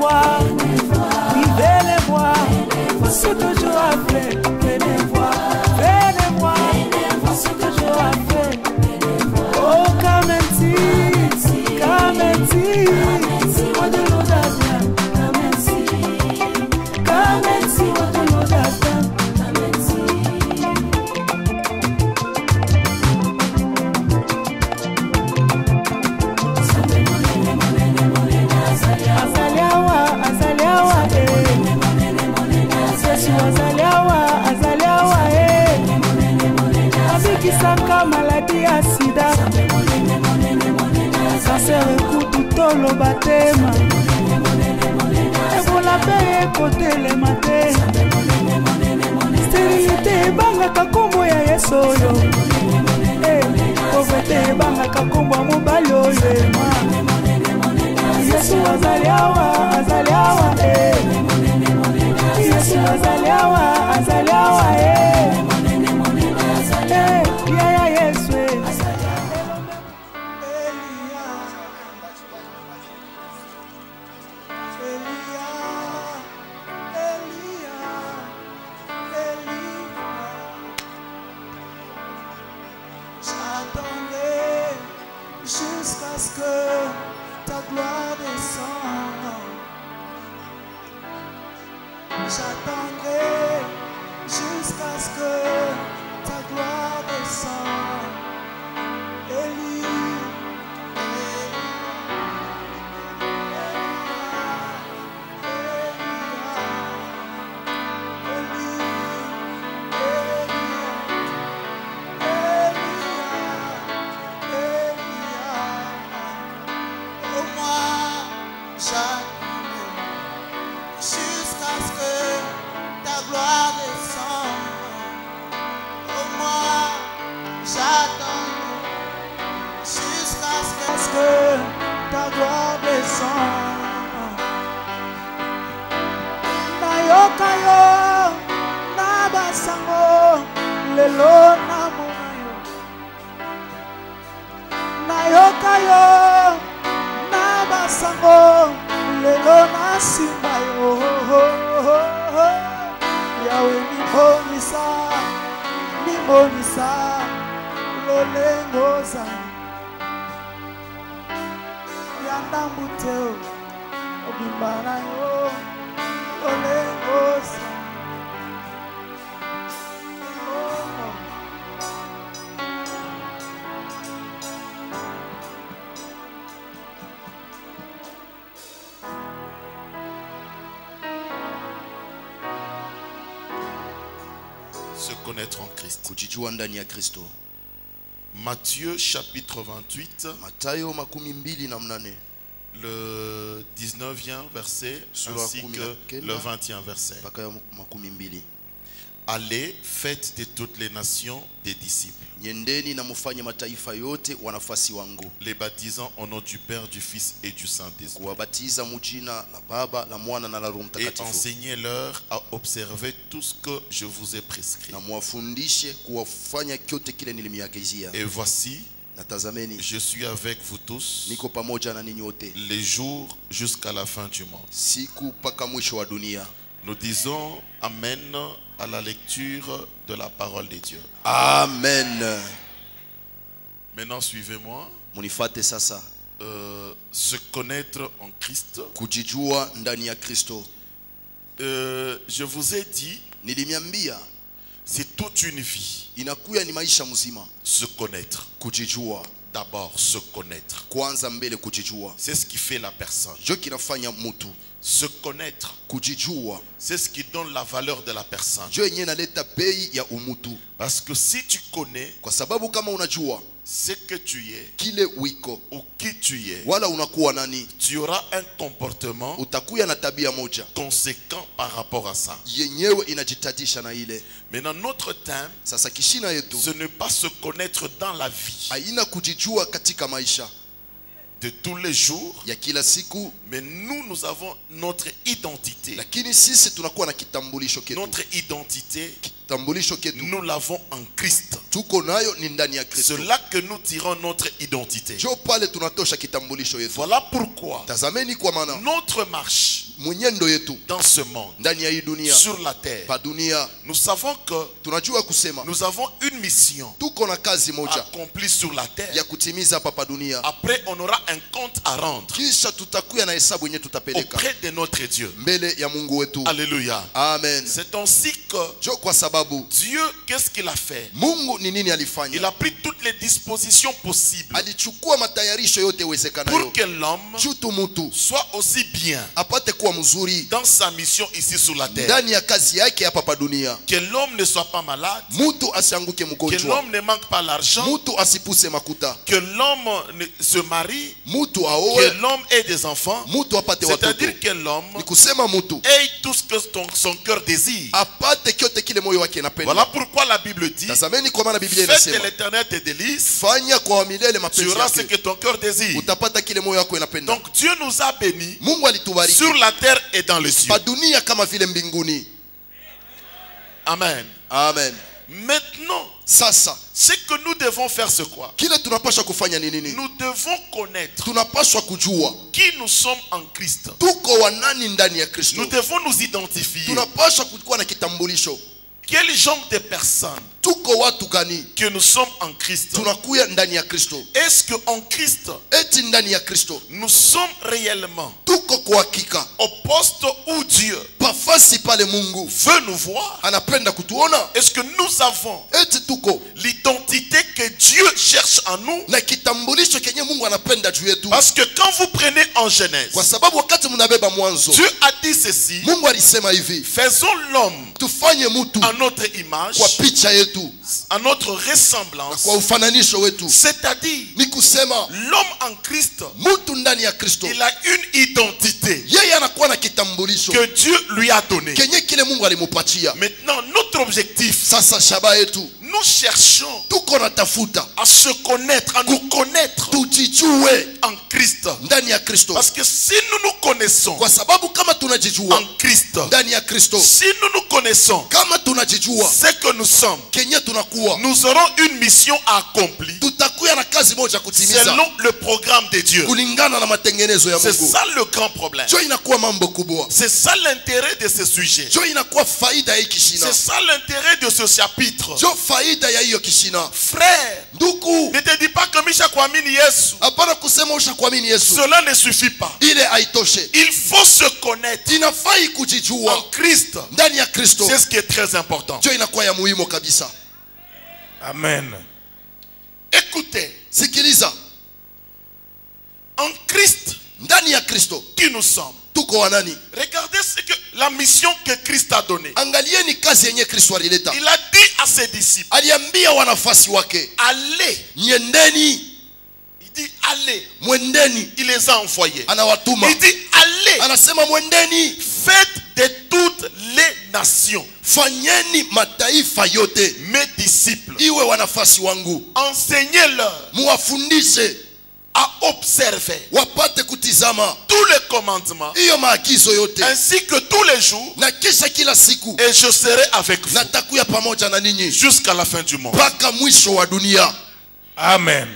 voir, oui, venez voir, c'est toujours après, venez voir, c'est toujours après. Oh, Kamenti, what the Lord has done, Kamenti, what the Lord has done. Azaliawa, abikisaka maladi ya sida, cancer ekutu tolo batema, ebola pe ekotelema te, sterilité ebangaka kombo ya Yesu oyo, pauvreté ebangaka kombo ya mobali oyo ema. Yesu azaliawa, Yesu azaliawa, ya Yesu j'attendais jusqu'à ce que ta gloire descende. J'attendrai jusqu'à ce que ta gloire descende. Élie, oh moi, j'attendrai jusqu'à ce que ta gloire descende. Oh moi, j'attendrai jusqu'à ce que ta gloire descende. Nayoka yo, nabasango, lelo namona yo. Nayoka yo, nabasango, lelo nasimba yo. Yawe nimonisa lolengo zami yandambu teo obimbana yo lolengo zami. Se connaître en Christ. Kujijua ndani ya Kristo. Matthieu chapitre 28. Mathayo 28. Le 19e verset ainsi que le 20e verset. Allez, faites de toutes les nations des disciples, les baptisant au nom du Père, du Fils et du Saint-Esprit, et enseignez-leur à observer tout ce que je vous ai prescrit. Et voici, je suis avec vous tous les jours jusqu'à la fin du monde. Nous disons Amen à la lecture de la parole de Dieu. Amen. Maintenant, suivez-moi. Se connaître en Christ. Je vous ai dit, c'est toute une vie. Se connaître. D'abord, se connaître. C'est ce qui fait la personne. Se connaître, c'est ce qui donne la valeur de la personne. Parce que si tu connais ce que tu es ou qui tu es, tu auras un comportement conséquent par rapport à ça. Maintenant, notre thème, ce n'est pas se connaître dans la vie de tous les jours, mais nous avons notre identité. Notre identité kitambulisho ketu nous l'avons en Christ. tuko nayo ni ndani ya Kristo. C'est là que nous tirons notre identité. Jo pale tunatosha kitambulisho yetu. Voilà pourquoi Tazameni kwa maana notre marche mwenyendo yetu dans ce monde, ndani ya hii dunia, sur la terre, pa dunia, nous savons que tunajua kusema nous avons une mission tuko na kazi moja accomplie sur la terre. ya kutimiza hapa pa dunia. Après, on aura un compte à rendre Kisha tutakuya na hesabu yenye tutapeleka auprès de notre Dieu. mbele ya Mungu wetu. Alléluia. Amen. C'est ainsi que Jo kwa sababu Dieu, qu'est-ce qu'il a fait? Mungu ni nini Il alifanya? a pris toutes les dispositions possibles Alichukua matayarisho yote wezekanayo pour que l'homme chutu mutu soit aussi bien apate kuwa mzuri dans sa mission ici sur la terre. ndani ya kazi yake hapa pa dunia. Que l'homme ne soit pas malade, Mutu asianguke que mgonjwa, l'homme ne manque pas l'argent, mutu asipuse makuta, que l'homme se marie, mutu que aoe, l'homme ait des enfants. mutu apate watoto. C'est-à-dire que l'homme Ni kusema mutu ait tout ce que son cœur désire. apate kyote kile moyo wake anapenda. Voilà pourquoi la Bible dit: Tazameni kwa maana Biblia fais que inasema l'Éternel te délice, fanya kwa milele tu mapenzi auras ce yake, que ton cœur désire. utapata kile moyo wako inapenda. Donc Dieu nous a bénis Mungu alitubariki sur la terre et dans le ciel. pa dunia kama vile mbinguni. Amen. Amen. Maintenant, Sasa ce que nous devons faire, c'est quoi? kile tunapaswa kufanya ni nini? Nous devons connaître Tunapaswa kujua qui nous sommes en Christ. tuko wanani ndani ya Kristo. Nous devons nous identifier. Tunapaswa kuwa na kitambulisho. Quel genre de personnes Tuko watu gani? que nous sommes en Christ? Tunakuya ndani ya Kristo. Est-ce qu'en Christ, Eti ndani ya Kristo nous sommes réellement tuko kwa hakika au poste où Dieu pafasi pale Mungu veut nous voir? anapenda kutuona? Est-ce que nous avons Eti tuko l'identité que Dieu cherche en nous? na kitambulisho kenye Mungu anapenda juu yetu? Parce que quand vous prenez en Genèse, Kwa sababu wakati mnabeba mwanzo, Dieu a dit ceci: Mungu alisema hivi, faisons l'homme tufanye mtu à notre image, kwa picha yetu, à notre ressemblance. kwa ufananisho wetu. C'est-à-dire, Ni kusema l'homme en Christ, mtu ndani ya Kristo il a une identité yeye anakuwa na kitambulisho que Dieu lui a donnée. kenye kile Mungu alimupatia. Maintenant, notre objectif, Sasa shaba yetu nous cherchons tuko natafuta à se connaître, à nous connaître tujijue en Christ. ndani ya Kristo, Parce que si nous nous connaissons kwa sababu kama tunajijua en Christ, ndani ya Kristo, si nous nous connaissons kama tunajijua ce que nous sommes, kenye tunakuwa, nous aurons une mission à accomplir tutakuya na kazi moja kutimiza selon le programme de Dieu. kulingana na matengenezo ya C'est Mungu. ça le grand problème. Jo inakuwa mambo kubwa, C'est ça l'intérêt de ce sujet. jo inakuwa faida ya hii kishina, C'est ça l'intérêt de ce chapitre. jo faida ya hiyo kishina. Frère, Ndugu, ne te dis pas que Misha Kwamini Yesu. hapana kusema ushakuamini Yesu, Cela ne suffit pas. ile haitoshe. Il faut se connaître Inafai en kujijua Christ. ndani ya Kristo, C'est ce qui est très important. jo inakuwa ya muhimu kabisa. Amen. Écoutez, Sikiliza, en Christ, ndani ya Kristo qui nous sommes? tuko wanani? Regardez la mission que Christ a donnée. Angalieni kazi yenye Kristo alileta. Il a dit à ses disciples, Aliambia wanafasi wake, allez. nyendeni, Il dit allez. mwendeni. Il les a envoyés. Anawatuma, Il dit allez. anasema mwendeni, Faites de toutes les nations fanyeni mataifa yote mes disciples. iwe wanafasi wangu, Enseignez-leur muwafundishe à observer wapate kutizama tous les commandements, hiyo maagizo yote, ainsi que tous les jours, na kisha kila siku et je serai avec vous natakuya pamoja na ninyi jusqu'à la fin du monde. mpaka mwisho wa dunia. Amen.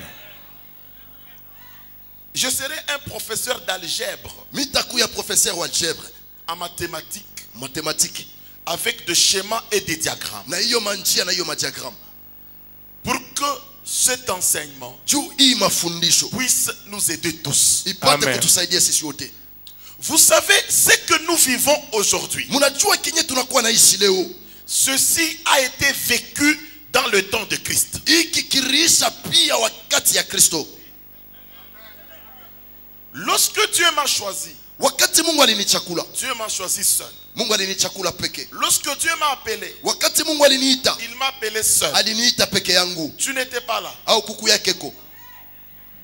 Je serai un professeur d'algèbre, Mitakuya professeur wa algebre, en mathématiques, mathématique, avec des schémas et des diagrammes, na hiyo manjia na hiyo madiagramu, pour que cet enseignement juu hii mafundisho puisse nous aider tous. ipate kutusaidia sisi wote. Vous savez ce que nous vivons aujourd'hui. Munajua kenye tunakuwa naishi leo, Ceci a été vécu dans le temps de Christ. hiki kirisha pia wakati ya Kristo. Lorsque Dieu m'a choisi, Wakati Mungu alinichakula, Dieu m'a choisi seul. Mungu alinichakula peke. Lorsque Dieu m'a appelé, Wakati Mungu aliniita, il m'a appelé seul. aliniita peke yangu Tu n'étais pas là. au kuku yake ko.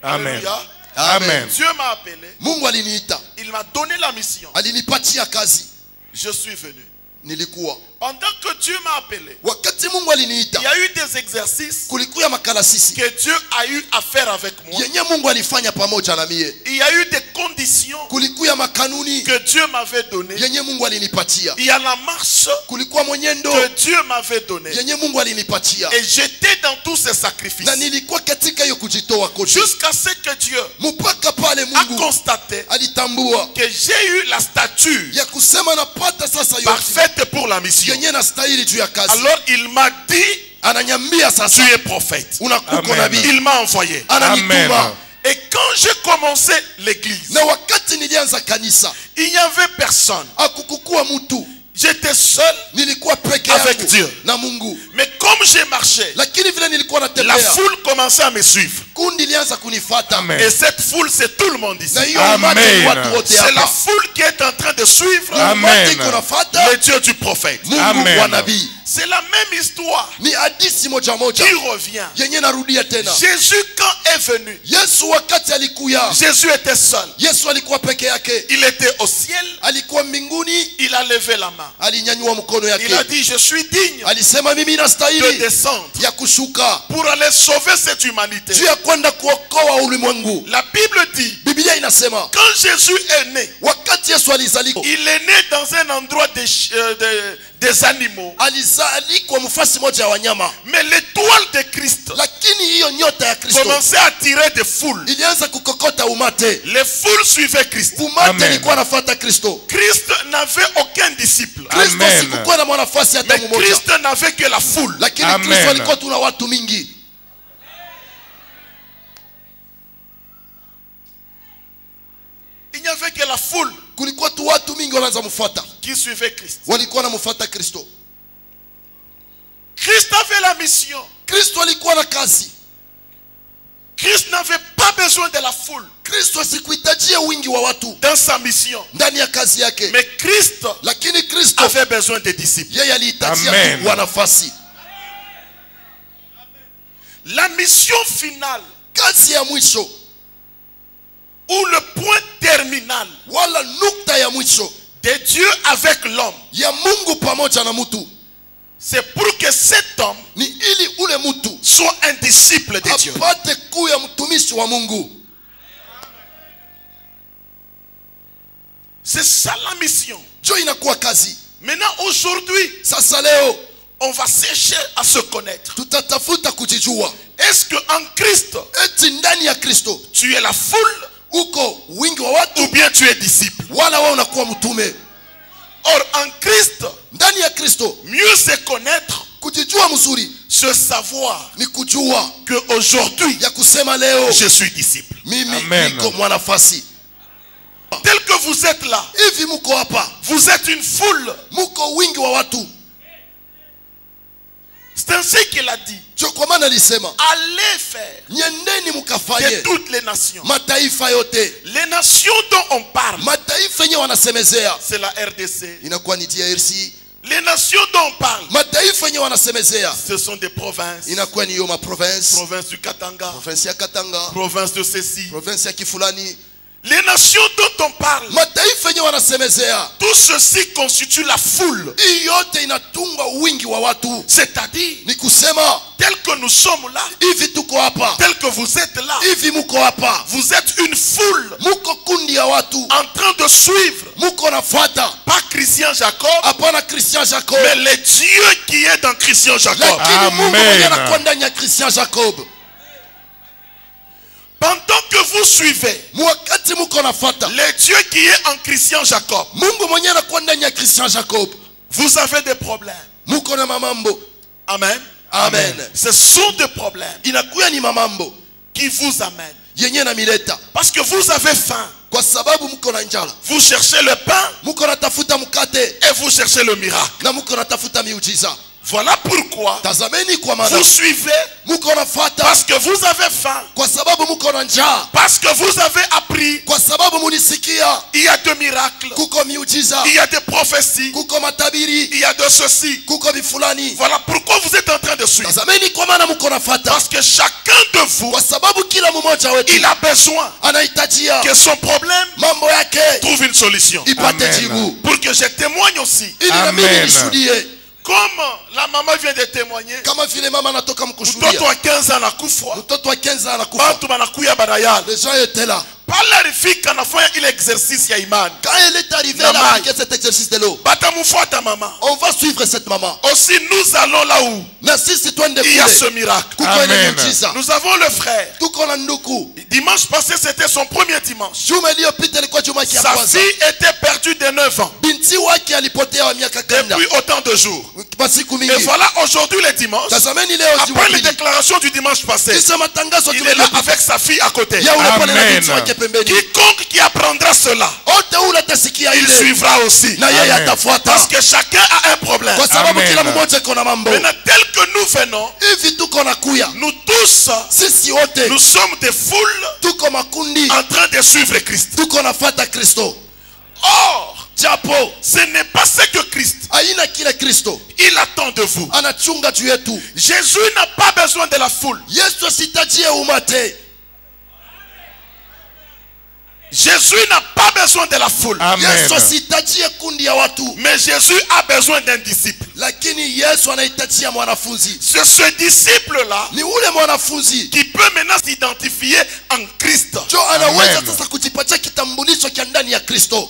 Amen. Alléluia. Amen. Dieu m'a appelé, Mungu aliniita, il m'a donné la mission. alinipatia kazi, Je suis venu. nilikuwa. Pendant que Dieu m'a appelé, Wakati Mungu aliniita, il y a eu des exercices kulikuwa makalasisi que Dieu a eu à faire avec moi. yenye Mungu alifanya pamoja na mie. Il y a eu des conditions Kulikuwa makanuni que Dieu m'avait données. yenye Mungu alinipatia. Il y a la marche Kulikuwa mwenyendo que Dieu m'avait donnée. yenye Mungu alinipatia. Et j'étais dans tous ces sacrifices. Na nilikuwa katika hiyo kujitoa kote. Jusqu'à ce que Dieu Mpaka pale a Mungu constaté alitambua que j'ai eu la stature ya kusema napata sasa yote parfaite pour la mission. yenye nastahili juu ya kazi. Alors il m'a dit, Ananyambia tu sasa es prophète. unakuko Amen. nabii. Il m'a envoyé. Ananituma. Amen. Et quand j'ai commencé l'église, Na wakati nilianza kanisa il n'y avait personne. akukukua mtu, J'étais seul, nilikuwa peke Avec yangu Dieu. na Mungu. mais comme j'ai marché, Lakini vile nilikuwa la natembea, foule commençait à me suivre. kundi ilianza kunifata. Amen. Et cette foule, c'est tout le monde ici. Na hiyo Amen. umati ni watu wote C'est la hapa. foule qui est en train de suivre Amen. Umati kunafata le Dieu du prophète. Mungu Amen. wa nabii. C'est la même histoire Ni hadithi moja moja qui revient. yenye narudia tena. Jésus, quand est venu, Yesu wakati alikuya, Jésus était seul. Yesu alikuwa peke yake, Il était au ciel, alikuwa mbinguni, il a levé la main. alinyanyua mkono Il a yake, dit, je suis digne alisema mimi de nastahili descendre ya kushuka pour aller sauver cette humanité. juu ya kwenda kuokoa ulimwengu. La Bible dit, Biblia inasema quand Jésus est né, wakati Yesu alizaliwa, il est né dans un endroit des animaux. alizalikwa mfasi moja ya wanyama, Mais l'étoile de Christ lakini hiyo nyota ya Kristo commençait à tirer des foules. ilianza kukokota umate. Les foules suivaient Christ. Umate Amen. ilikuwa nafuata Kristo. Christ n'avait aucun disciple. Kristo Amen. sikukuwa na mwanafasi hata Mais mmoja, Christ n'avait que la foule. lakini Amen. Kristo alikuwa tuna watu mingi. Il n'y avait que la foule Kulikuwa tu watu mingi wanaanza mfuata, qui suivait Christ. walikuwa wanamfuata Kristo. Christ avait la mission. Kristo alikuwa na kazi. Christ n'avait pas besoin de la foule Kristo asikuhitajia wingi wa watu dans sa mission. ndani ya kazi yake, Mais Christ lakini Kristo avait besoin des disciples. yeye alihitajia Amen. tu wanafasi. La mission finale, Kazi ya mwisho ou le point terminal wala nukta ya mwisho de Dieu avec l'homme, ya Mungu pamoja na mtu c'est pour que cet homme ni ili ule mtu soit un disciple de Dieu. apate kuu ya mtumishi wa Mungu. C'est ça la mission. Jo inakuwa kazi. Maintenant, aujourd'hui, Sasa leo on va chercher à se connaître. tutatafuta kujijua. Est-ce que en Christ, Eti ndani ya Kristo tu es la foule uko wingi wa watu ou bien tu es disciple? wala wewe unakuwa mtume? Or, en Christ, Ndani ya Kristo mieux se connaître, kujijua mzuri se savoir ni kujua que aujourd'hui, ya kusema leo je suis disciple. mimi Amen. niko mwanafasi. Tel que vous êtes là, Hivi muko hapa, vous êtes une foule. muko wingi wa watu. C'est ainsi qu'il a dit. Jo kwa maana alisema Allez faire nyendeni de mukafanye toutes les nations. mataifa yote. Les nations dont on parle, Mataifa yenye wanasemezea c'est la RDC. inakuwa ni DRC. Les nations dont on parle, Mataifa yenye wanasemezea ce sont des provinces. inakuwa ni hiyo maprovince, Province du Katanga, province ya Katanga, province de ceci. province ya Kifulani. Les nations dont on parle, Mataifa yenye wanasemezea tout ceci constitue la foule. hii yote inatunga wingi wa watu. C'est-à-dire, Ni kusema tel que nous sommes là, hivi tuko hapa, tel que vous êtes là, hivi muko hapa, vous êtes une foule muko kundi ya watu, en train de suivre, muko nafuata pas Christian Jacob, hapana Christian Jacob, mais le Dieu qui est dans Christian Jacob. lakini Mungu Amen. mwenye anakuwa ndani ya Christian Jacob. Pendant que vous suivez Mwakati muko nafuata le Dieu qui est en Christian Jacob, Mungu mwenye anakuwa ndani ya Christian Jacob, vous avez des problèmes. muko na mamambo. Amen. Amen. Ce sont des problèmes Inakuya ni mamambo qui vous amènent. yenye na mileta, Parce que vous avez faim. kwa sababu muko na njala, Vous cherchez le pain muko natafuta mkate et vous cherchez le miracle. na muko natafuta miujiza. Voilà pourquoi Tazameni kwa maana vous suivez, muko nafuata parce que vous avez faim, kwa sababu muko na njaa, parce que vous avez appris. kwa sababu munisikia Il y a des miracles, kuko miujiza, il y a des prophéties, kuko matabiri, il y a de ceci. kuko bifulani. Voilà pourquoi vous êtes en train de suivre. Tazameni kwa maana muko nafuata Parce que chacun de vous, kwa sababu kila mmoja wetu il a besoin anahitajia que son problème mambo yake trouve une solution. ipate Amen. jibu, Pour que je témoigne aussi. ili na mimi Amen. nishuhudie Comme la maman vient de témoigner, kama vile mama anatoka mtoto mkushuhudia. wa 15 anakufa, Mtoto wa 15 anakufa, bantu banakuya barayala. les gens étaient là. Pale alifika anafanya ile exercice ya imani. Quand elle est arrivée, Na elle a mai. appliqué cet exercice de l'eau. Batamfuata mama. On va suivre cette maman. Aussi nous allons là où Na sisi twende il y a kule ce miracle. kuko ile Amen. miujiza. Nous avons le frère. Tuko na nduku. Dimanche passé, c'était son premier dimanche. Juma iliyopita ilikuwa juma ya Sa kwanza. fille était perdue de 9 ans. Binti wake alipotea wa miaka kenda. Depuis autant de jours. Masiku Et mingi. voilà, aujourd'hui le dimanche, Tazameni leo après les Jumapili. déclarations du dimanche passé, Kisha matangazo il est là Jumapili. avec sa fille à côté. Ya ule pale na Amen. binti wake pembeni. Quiconque qui apprendra cela, Wote ule atasikia il ile. suivra aussi. Na yeye Amen. atafuata. Parce que chacun a un problème. Kwa sababu Amen. kila mmoja iko na mambo. Maintenant, tel que nous venons, Hivi tuko na kuya. nous tous, Sisi wote nous sommes des foules tuko makundi. en train de suivre Christ. Tuko nafuata Kristo. Or, Japo ce n'est pas ce que Christ, aina kile Kristo il attend de vous. anachunga juu yetu. Jésus n'a pas besoin de la foule. Yesu asitajie umate. Jésus n'a pas besoin de la foule. Amen. Yesu asitajie kundi ya watu. Mais Jésus a besoin d'un disciple. Lakini Yesu anahitajia mwanafunzi. C'est ce disciple-là Ni ule mwanafunzi qui peut maintenant s'identifier en Christ. jo anaweza Amen. sasa kujipatia kitambulisho cha ndani ya Kristo.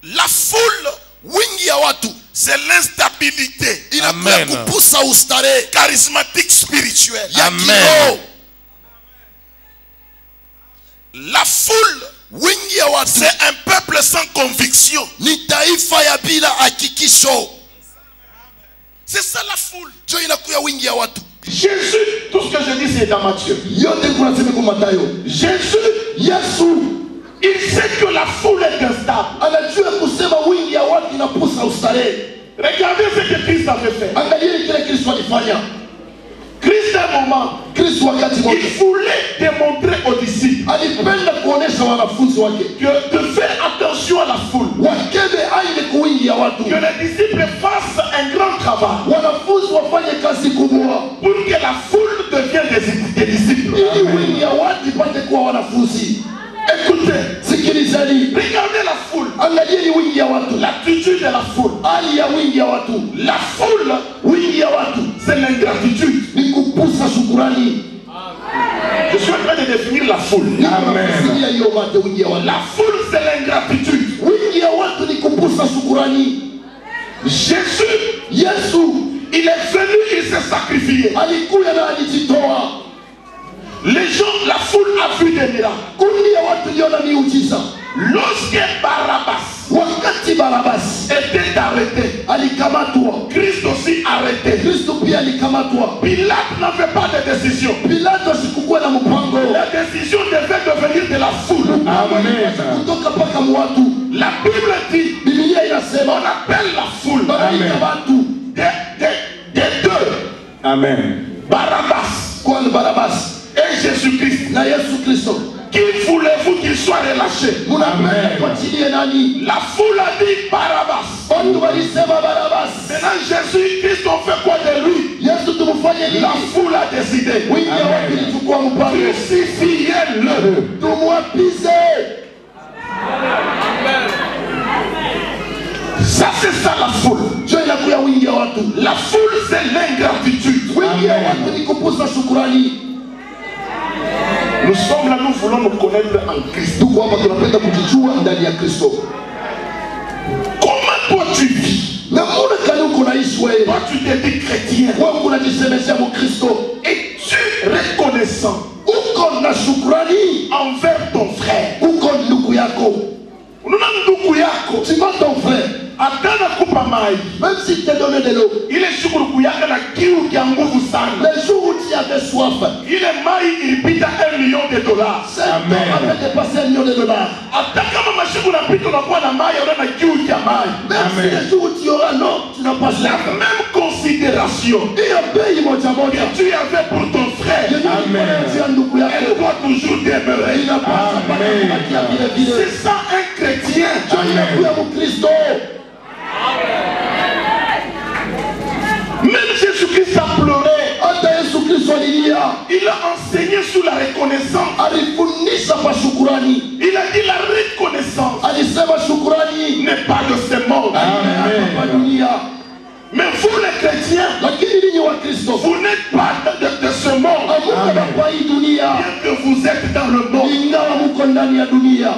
La foule, Wingi ya watu c'est l'instabilité inakuya Amen. kupusa ustare charismatique spirituelle. ya Amen. kiroho. La foule, Wingi ya watu c'est un peuple sans conviction. ni taifa ya bila hakikisho. C'est ça la foule. Jo inakuya wingi ya watu. Jésus, tout ce que je dis c'est dans Matthieu. Yote kunasema kwa Mathayo. Jésus, Yesu il sait que la foule est instable. anajua kusema wingi ya watu inapusa ustare. Regardez ce que Christ avait fait. Angalia kile Kristo alifanya. Christ, à un moment, Kristo wakati il mmoja voulait démontrer aux disciples alipenda kuonesha wanafunzi wake que de faire attention à la foule. wakebe aile kuwingi ya watu, Que les disciples fassent un grand travail wanafunzi wafanye kazi kubwa pour que la foule devienne des disciples. ili wingi ya watu ipate kuwa wanafunzi. Écoutez, Sikilizeni, regardez la foule, angalieni wingi ya watu, l'attitude de la foule. hali ya wingi ya watu. La foule, Wingi ya watu c'est l'ingratitude. ni kupusa shukurani. Je suis en train de définir la foule. Ninakusikia hiyo mate. Wingi ya watu, La foule, c'est l'ingratitude. wingi ya watu ni kupusa shukurani. Jésus, Yesu il est venu, il s'est sacrifié. alikuya na alijitoa. Les gens, la foule a vu des miracles. Kundi ya watu liona miujiza. Lorsque Barabbas Wakati Barabas était arrêté, alikamatwa, Christ aussi arrêté. Kristo pia alikamatwa. Pilate n'avait pas de décision. Pilato asikukuwa na mpango. La décision devait devenir de la foule. Kutoka paka mwatu. La Bible dit, Biblia on inasema appelle la foule banaita watu des deux, Amen. Barabbas kwa Barabas et Jésus-Christ. na Yesu Kristo. Qui voulez-vous qu'il soit relâché? Munapenda kuachilie nani? La foule a dit Barabbas. Watu walisema Barabas. Maintenant Jésus-Christ, on fait quoi de lui? Yesu tumfanye nini? La foule a décidé. Wingi ya watu ilichukua mpango. Crucifiez-le. Tumwapize. Ça c'est ça la foule. Jo inakuya wingi ya watu. La foule c'est l'ingratitude. Wingi ya watu ni kupusa shukurani. Nous sommes là, nous voulons nous connaître en Christ. Tuko hapa tunapenda kujijua ndani ya Kristo. Comment toi tu vis? Namuna kani uko naishi wewe? Toi tu te dis chrétien. Wewe unajisemesha Mkristo. Es-tu reconnaissant Uko na shukrani envers ton frère? uko ndugu yako. Unaona ndugu yako Tu vois ton frère, atana kupa mai, même s'il te donne de l'eau, ile shukuru kuyaka na kiu kia nguvu sana. les jours où tu avais soif, Ile mai ilipita $1 million. cet homme avait dépassé $1 million. Hata kama siku unapita unakuwa na maji au na kiu cha maji. Même si les jours où tu auras non, tu n'as pas La même considération hiyo bei moja moja que tu avais pour ton frère, yenye ndugu elle yako doit toujours demeurer. inapaswa kubakia vile vile. C'est ça un chrétien. Inakuwa Mkristo. Même Jésus-Christ a pleuré. Hata Yesu Kristo alilia, Il a enseigné sur la reconnaissance. alifundisha kwa shukurani, Il a dit la reconnaissance alisema shukurani n'est pas de ce monde. hapa dunia, Mais vous les chrétiens, lakini ninyi wa Kristo vous n'êtes pas de ce monde. amuka kwa hii dunia, Bien que vous êtes dans le monde. ingawa muko ndani ya dunia.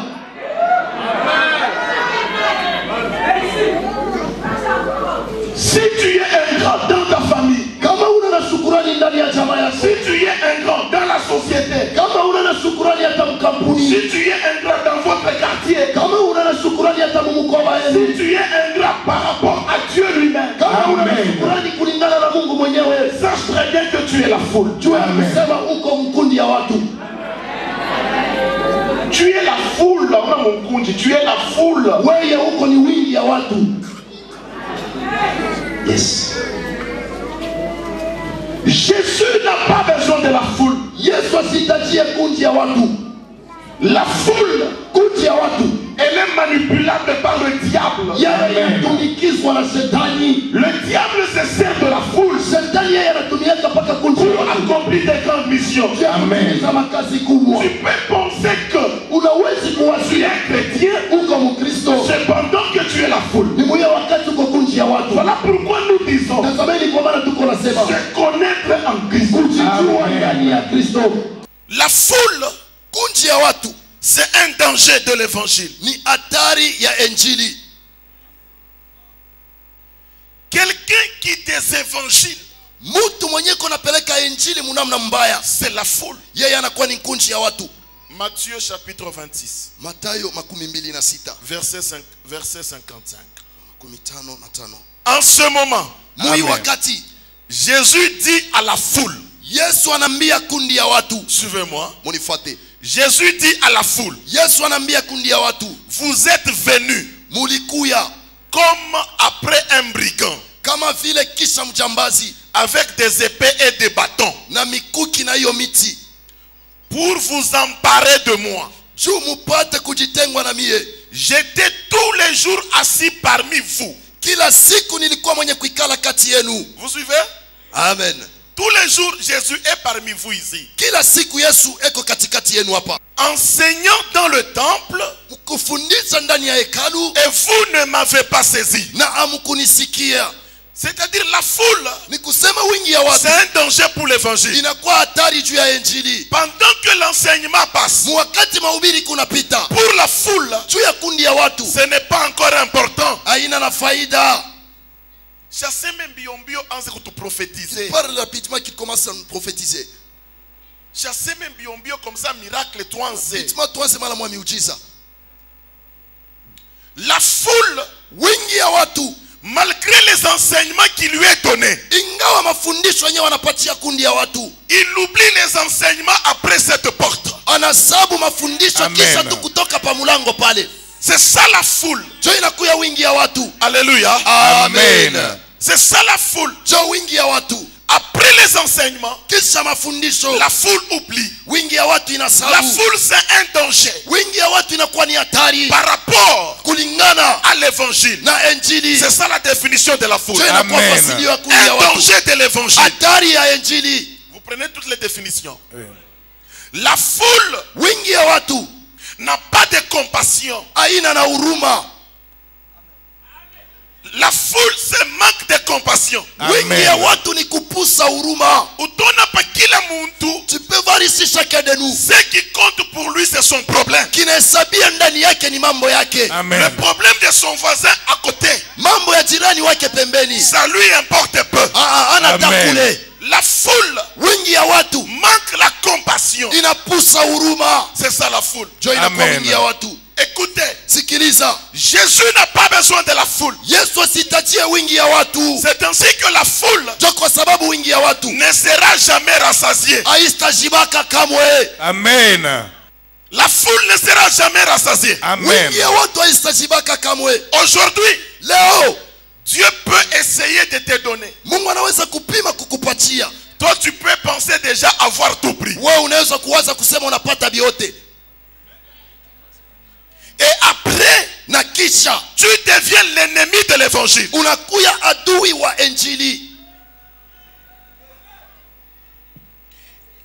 Si tu es un grand dans ta famille, Kama una na shukurani ndani ya jamaa yako, si tu es un grand dans la société, kama una na shukurani hata mkampuni, si tu es un grand dans votre quartier, kama una na shukurani hata mumkoba si yenu, tu es un grand par rapport à Dieu lui-même, kama una na shukurani kulingana na Mungu mwenyewe, sache très bien que tu es la foule. jua kusema uko mkundi ya watu. Tu es la foule, mon kunji, tu es la foule. Wewe uko ni wingi ya watu. Yes. Jésus n'a pas besoin de la foule. Yesu asitajie kundi ya watu. La foule, Kundi ya watu elle est manipulable par le diable. yeye anatumikizwa na shetani. Le diable se sert de la foule Shetani yeye anatumika mpaka kundi pour accomplir des grandes missions. ya kutimiza makazi kubwa. Tu peux penser que Unawezi tu es kuwazia un chrétien, uko Mkristo, cependant que tu es la foule. ni mwenye wakati uko kundi ya watu. Voilà pourquoi nous disons Tazameni kwa maana tuko nasema se connaître en Christ. kujijua ndani ya Kristo. La foule, kundi ya watu, c'est un danger de l'évangile. Ni hatari ya injili. Quelqu'un qui désévangile, mtu mwenye konapeleka injili munamna mbaya, c'est la foule. Yeye anakuwa ni kundi ya watu. Matthieu chapitre 26, Matayo 26 verset 55. 55. En ce moment, Mui Amen, wakati Jésus dit à la foule, Yesu anambia kundi ya watu, suivez-moi. munifuate. Jésus dit à la foule, Yesu anambia kundi ya watu, vous êtes venus mulikuya comme après un brigand, kama vile kisha mjambazi avec des épées et des bâtons, na mikuki na hiyo miti, pour vous emparer de moi. juu mupate kujitengwa na mie. J'étais tous les jours assis parmi vous. Kila siku nilikuwa mwenye kuikala kati yenu. Vous suivez? Amen. Tous les jours, Jésus est parmi vous ici. Kila siku Yesu eko katikati yenu hapa, Enseignant dans le temple, mkufundisha ndani ya hekalu, et vous ne m'avez pas saisi. na amukunisikia. C'est-à-dire la foule, Ni kusema wingi ya watu c'est un danger pour l'évangile. inakuwa hatari juu ya injili. Pendant que l'enseignement passe, Wakati mahubiri kunapita, pour la foule, juu ya kundi ya watu ce n'est pas encore important. haina na faida. Chassez même bio anze prophétiser. Parle rapidement qu'il commence à nous prophétiser. Chassez même bio comme ça, miracle tuanze. Rapidement tuanze mara mwa miujiza. La foule, Wingi ya watu, malgré les enseignements qui lui est donné, ingawa mafundisho yenyewe wanapatia kundi ya watu, il oublie les enseignements après cette porte. anasabu mafundisho Amen. kisha tu kutoka pa mulango pale. C'est ça la foule. Jo inakuya wingi ya watu. Alléluia. Amen. C'est ça la foule. Jo wingi ya watu, Après les enseignements, kisha mafundisho la foule oublie. wingi ya watu La inasabu. foule, c'est un danger Wingi ya watu inakuwa ni hatari par rapport kulingana à l'évangile. na injili. C'est ça la définition de la foule. Jo inakuwa Amen. fasilio ya kundi ya Un watu, danger de l'évangile. hatari ya injili. Vous prenez toutes les définitions. La foule Wingi ya watu n'a pas de compassion. haina na huruma. La foule, c'est manque de compassion. Wingi ya watu ni kupusa huruma. Utona pa kila muntu, Tu peux voir ici chacun de nous, ce qui compte pour lui, c'est son problème. kinahesabia ndani yake ni mambo yake. Le problème de son voisin à côté, Mambo ya jirani wake pembeni ça lui importe peu. anatakule. La foule Wingi ya watu manque la compassion. inapusa huruma. C'est ça la foule. Jo inakuwa wingi ya watu. Écoutez, Sikiliza, Jésus n'a pas besoin de la foule. Yesu asitajie wingi ya watu. C'est ainsi que la foule Jo kwa sababu wingi ya watu ne sera jamais rassasiée. haistajibaka kamwe. Amen. La foule ne sera jamais rassasiée. Amen. Wingi ya watu haistajibaka kamwe. Aujourd'hui, Leo Dieu peut essayer de te donner. Mungu anaweza kupima kukupatia. Toi, tu peux penser déjà avoir tout pris. Wewe unaweza kuwaza kusema unapata vyote. Et après, Na kisha tu deviens l'ennemi de l'évangile. unakuya adui wa injili.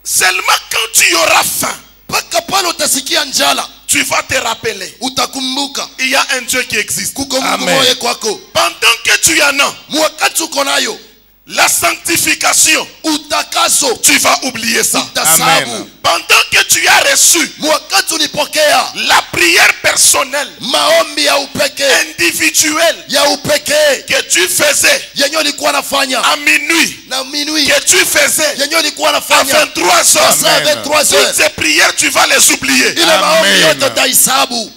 Seulement quand tu auras faim, Paka pale utasikia njala, tu vas te rappeler. utakumbuka Il y a un Dieu qui existe. kuko Mungu Amen. moye kwako. Pendant que tu en as, Mwakati uko nayo la sanctification, utakaso tu vas oublier ça. utasabu. Amen. Pendant que tu as reçu Mwakati ulipokea la prière personnelle, maombi ya upekee individuelle, ya upekee que tu faisais yenye ulikuwa nafanya à minuit, na minui que tu faisais yenye ulikuwa à nafanya 23 saa heures, Amen. 23 toutes heures, ces prières, tu vas les oublier. ile maombi Amen. yote utahesabu.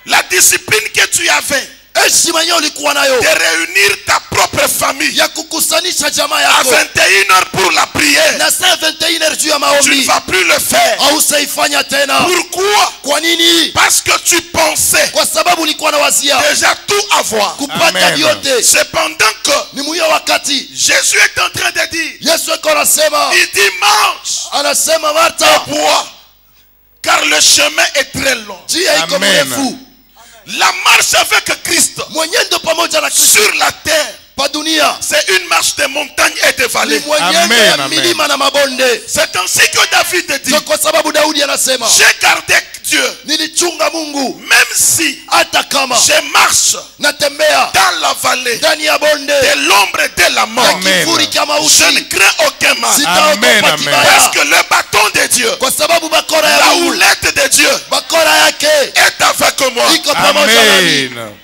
La discipline que tu avais Heshima yenye ulikuwa nayo de réunir ta propre famille ya kukusanisha jamaa à yako 21 heures pour la prière, na saa 21 heures juu ya tu ne maombi vas plus le faire. hausaifanya tena. Pourquoi? Kwa nini? Parce que tu pensais Kwa sababu ulikuwa na wazia déjà tout avoir. kupata Amen. vyote. Cependant que Ni muyo wakati Jésus est en train de dire, Yesu eko anasema, il dit mange, anasema Martha, bois, car le chemin est très long. njia iko Amen. mrefu. La marche avec Christ Mwenendo pamoja na Kristo sur la terre, pa dunia c'est une marche de montagnes et de ni vallées. mwenendo Amen, ya amen. milima na mabonde. C'est ainsi que David dit, Ndio kwa sababu Daudi anasema, j'ai gardé Dieu, nilichunga Mungu même si hata kama je marche natembea dans la vallée ndani ya bonde de l'ombre et de la ya mort, Amen. kivuli cha je ne mauti, crains aucun mal. Amen, sitaogopa amen. Parce kibaya, que le bâton de Dieu, kwa sababu bakora ya la Mungu, houlette de Dieu bakora yake est avec moi. iko pamoja nami. Amen.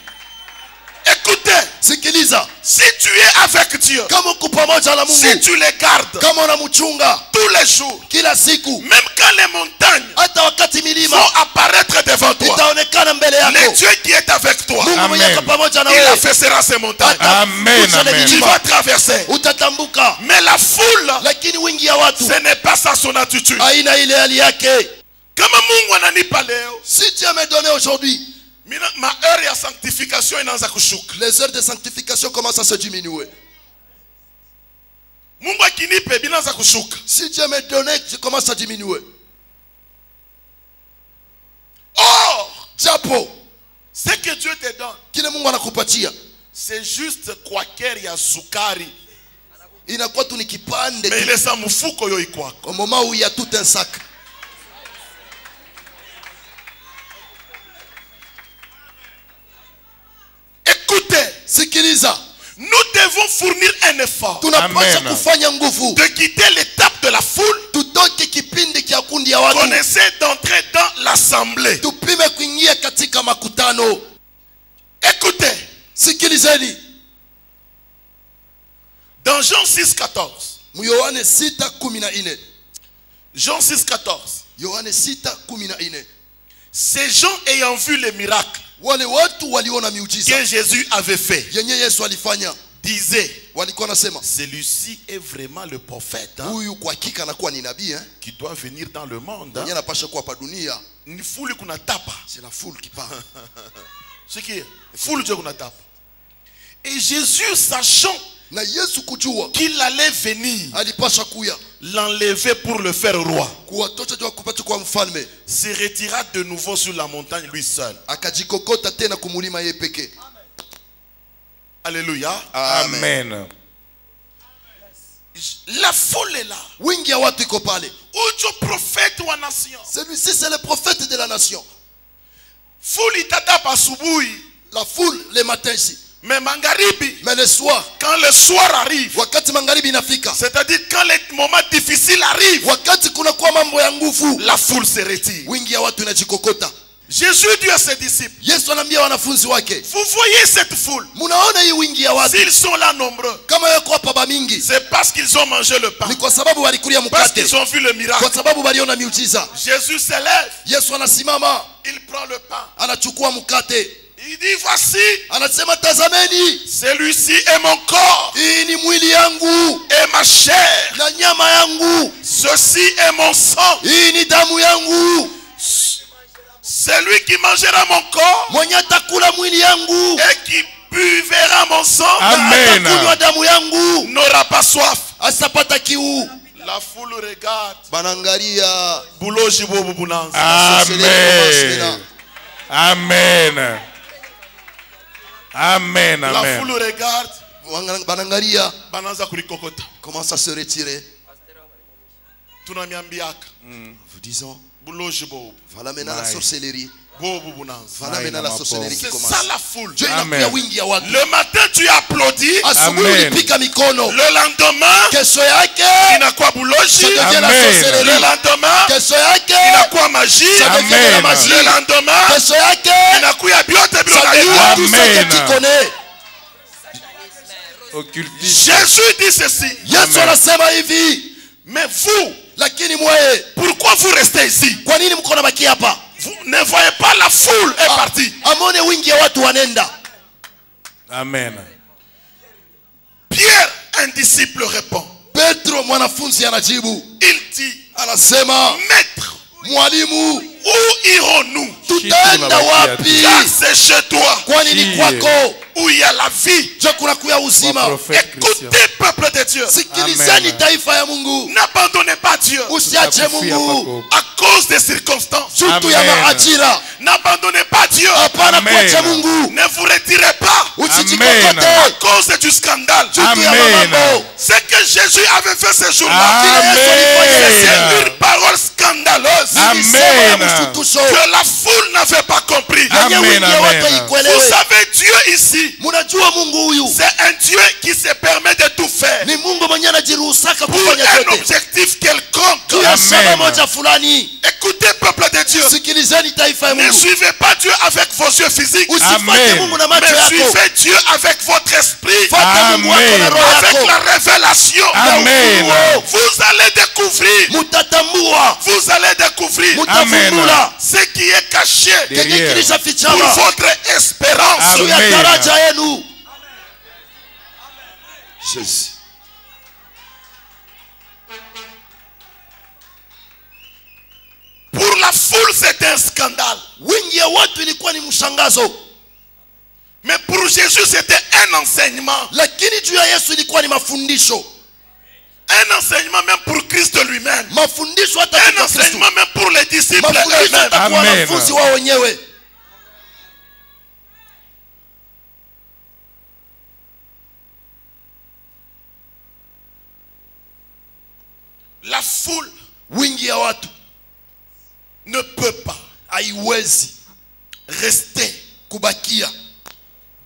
Écoutez, Sikiliza, si tu es avec Dieu, kama uko pamoja na si Mungu, tu les gardes kama unamchunga tous les jours, kila siku, même quand les montagnes hata wakati milima vont apparaître devant toi, itaonekana mbele le yako, Dieu qui est avec toi, Mungu mwenye Amen. ako pamoja na il wewe, affaissera ces montagnes. Amen, Kucha na amen. Tu milima, vas traverser. utatambuka. Mais la foule, Lakini wingi ya watu ce n'est pas ça son attitude. haina ile hali yake. Kama Mungu ananipa leo, Si Dieu me donné aujourd'hui, ma heure ya sanctification inaanza kushuka. les heures de sanctification commencent à se diminuer. Mungu akinipe binaanza kushuka. Si Dieu me donné, je commence à diminuer. Or, Japo ce que Dieu te donne, kile Mungu anakupatia c'est juste kwakeri ya sukari. inakuwa tu ni kipande Mais il est sans mfuko yo ikwako. au moment où il y a tout un sac. Écoutez, Sikiliza, nous devons fournir un effort tunapaswa Amen. kufanya nguvu de quitter l'étape de la foule, tutoke kipindi cha kundi ya watu, qu'on essaie d'entrer dans l'assemblée. tupime kuingia katika makutano. Écoutez, Sikilizeni, dans Jean 6,14, Yohane 6:14, Jean 6,14, Yohane 6:14, ces gens ayant vu les miracles wale watu waliona miujiza que Jésus avait fait, yenye Yesu alifanya, disaient, walikuwa nasema celui-ci est vraiment le prophète hein, huyu kwa hakika anakuwa ni nabii qui doit venir dans le monde. mwenye Hein. anapasha kuwa pa dunia. Ni foule kuna tapa. C'est la foule qui parle. Ce qui est foule Dieu kuna tapa. Et Jésus, sachant Na Yesu kujua qu'il allait venir alipasha kuya l'enlever pour le faire roi, kuwatosha jua kupata kwa mfalme, se retira de nouveau sur la montagne lui seul. akajikokota tena kumulima yeye pekee. Alléluia. Amen. La foule est là. Wingi ya watu iko pale. Ujo prophète wa nation. Celui-ci c'est le prophète de la nation. Foule itatapa asubuhi. La foule le matin ici, Mais magharibi, mais le soir, quand le soir arrive, wakati magharibi inafika, c'est-à-dire quand les moments difficiles arrivent, wakati kuna kwa mambo ya nguvu, la foule se retire. wingi ya watu inajikokota. Jésus dit à ses disciples, Yesu anaambia wanafunzi wake, vous voyez cette foule, munaona hii wingi ya watu s'ils sont là nombreux, kama yako hapa bamingi, c'est parce qu'ils ont mangé le pain, ni kwa sababu walikulia parce mkate, qu'ils ont vu le miracle. kwa sababu waliona miujiza. Jésus se lève, Yesu anasimama, il prend le pain, anachukua mkate, il dit voici, anasema tazameni, celui-ci est mon corps hii ni mwili yangu et ma chair, na nyama yangu, ceci est mon sang, hii ni damu yangu, celui qui mangera mon corps mwenye atakula mwili yangu et qui buvera mon sang Amen. atakunywa damu yangu n'aura pas soif. asapata kiu. La foule regarde. Banangalia Buloji bobu bunanza. Amen. Amen. Amen. La Amen. foule regarde. banangalia Bananza kulikokota. commence à se retirer. Tunamiambiaka. Vous disons Buloji bobu. voilà maintenant la sorcellerie. Bobu bunanza. Voilà maintenant la sorcellerie qui C'est commence. ça la foule. Dieu inakuya wingi ya watu. Le matin tu applaudis. Asubuhi Amen. ulipika mikono. Le lendemain Kesho yake inakuwa buloji. ça devient la Amen. Le sorcellerie. lendemain Kesho yake inakuwa magie. ça devient de la Amen. magie. Le lendemain Kesho yake inakuwa biote ça bila devient tout ce Amen. que tu connais. Occultisme. Jésus dit ceci. Yesu anasema hivi, Mais vous, lakini mweye, pourquoi vous restez ici? kwa nini mko nabaki hapa? Vous ne voyez pas la foule est partie. Amone wingi ya watu wanenda. Amen. Pierre, un disciple, répond. Petro mwanafunzi anajibu, Il dit, anasema, Maître, mwalimu, où irons-nous? tutaenda wapi? Car c'est chez toi Kwani ni kwako où il y a la vie. je kuna kuya uzima. Prophète Christian. Écoutez, peuple de Dieu. Sikilizeni Amen. taifa ya Mungu, N'abandonnez pas Dieu usiache Mungu à cause des circonstances. sutu ya Amen. maajira. N'abandonnez pas Dieu. Hapana Amen. kuacha Mungu, Ne vous retirez pas usijikokote à cause du scandale. sutu ya Amen. mambo. Ce que Jésus avait fait ce jour-là, c'est Amen. une parole scandaleuse Amen. Mshtutusho que la foule n'avait pas compris. yenye Amen, wingi ya amen. watu haikuelewe. Vous savez, Dieu ici, Munajua Mungu huyu c'est un Dieu qui se permet de tout faire ni Mungu mwenye anajiruhusaka pour kufanya un chote objectif quelconque. juu ya Amen. shamba moja fulani. Écoutez, peuple de Dieu, Sikilizeni taifa ya ne Mungu, suivez pas Dieu avec vos yeux physiques, usifate Amen. Mungu na mais macho yako, suivez Dieu avec votre esprit, fata Mungu wako na Amen. roho avec yako. la révélation. Amen. Vous allez découvrir, Mutatambua, vous allez découvrir mutafumbula ce qui est caché kenye Derrière. pour kilishafichama votre espérance. juu ya Amen. daraja yenu. Jésus. Pour la foule, c'est un scandale. Wingi ya watu ilikuwa ni mshangazo, Mais pour Jésus, c'était un enseignement. lakini juu ya Yesu ilikuwa ni mafundisho. Un enseignement même pour Christ lui-même. Mafundisho hata Un kwa Kristo, enseignement même pour les disciples mafundisho eux-mêmes. hata kwa Amen. wanafunzi wao wenyewe. La foule Wingi ya watu ne peut pas haiwezi rester kubakia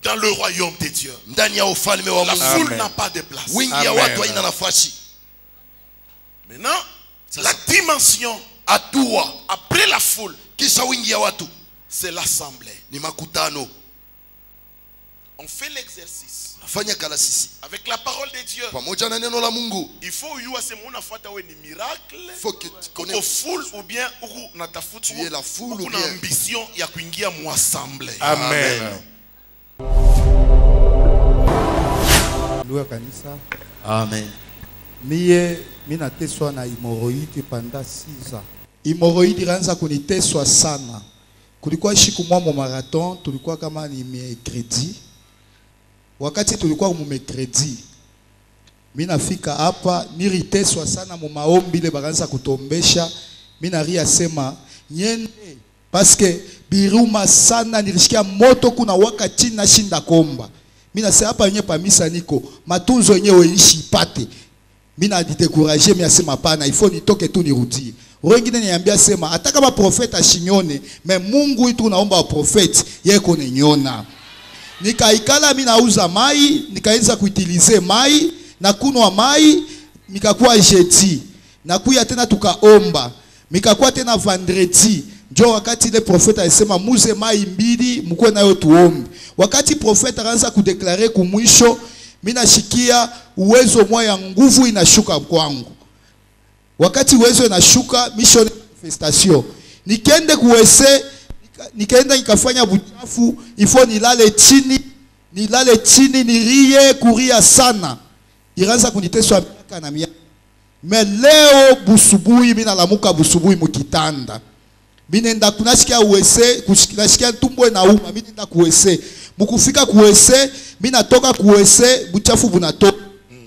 dans le royaume de Dieu. ndani ya ufalme wa La Mungu. foule Amen. n'a pas de place. Wingi ya Amen. watu haina nafasi. Maintenant, la dimension Hatua après la foule, kisha wingi ya watu c'est l'assemblée. ni makutano. On fait l'exercice Nafanya kalasisi avec la parole de Dieu. pamoja na neno la Mungu. Il faut yua se muna fata we ni miracle. Faut que tu Uko connais foule ou bien uko natafuta Tu es la foule ou una bien- ambition ya kuingia mu assemblée. Amen. Lua kanisa. Amen. Mie minateswa na hemorrhoide pendant 6 ans. Hemorrhoide ilianza kuniteswa sana. Kulikuwa siku moja marathon, tulikuwa kama ni mercredi. Wakati tulikuwa mu mercredi, mimi nafika hapa niliteswa sana mu maombi ile bakaanza kutombesha. Mimi naria sema nyende paske biruma sana, nilishikia moto kuna wakati na shinda komba. Mimi nasema hapa yenyewe pamisa niko matunzo yenyewe ilishipate. Mimi na décourager, mimi nasema hapana, il faut nitoke tu nirudie. Wengine niambia sema hata kama profeta shinyone, me Mungu itu naomba wa profeti yeko ninyona. Nikaikala mimi nauza mai, nikaanza kuitilize mai, na kunwa mai, nikakuwa jeudi. Nakuya tena tukaomba. Nikakuwa tena vendredi. Ndio wakati ile profeta alisema muze mai mbili mko nayo tuombe. Wakati profeta akaanza kudeklare kumwisho, mimi nashikia uwezo moya nguvu inashuka kwangu. Wakati uwezo inashuka, mission manifestation. Nikaenda kuwese, nikaenda nikafanya buchafu, ifo nilale chini nirie kuria sana. Iraanza kuniteswa miaka na miaka. Me leo busubuhi mimi nalamuka busubuhi mukitanda. minenda kunasikia uwese kunasikia tumbo na uma minenda kuwese mukufika kuwese minatoka kuwese buchafu bunatoka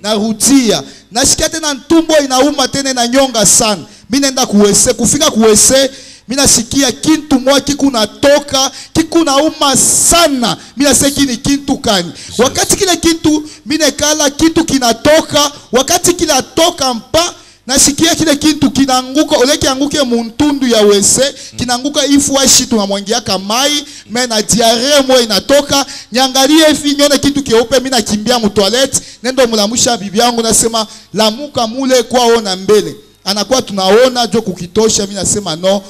narudia nasikia tena tumbo inauma tena na nyonga sana minenda kuwese kufika kuwese minasikia kintu mwa kikunatoka kikunauma sana minaseki ni kintu kani wakati kile kintu minekala kitu kinatoka wakati kila toka mpa nasikia kile kintu kinanguka oleki anguke muntundu ya wese kinanguka ifuashi tunamwangia kamai mena diarrhea mwa inatoka nyangalie hivi nyone kitu keupe mimi nakimbia mu toilette nendo mulamusha bibi yangu nasema lamuka mule kwao na mbele anakuwa tunaona jo kukitosha mimi nasema no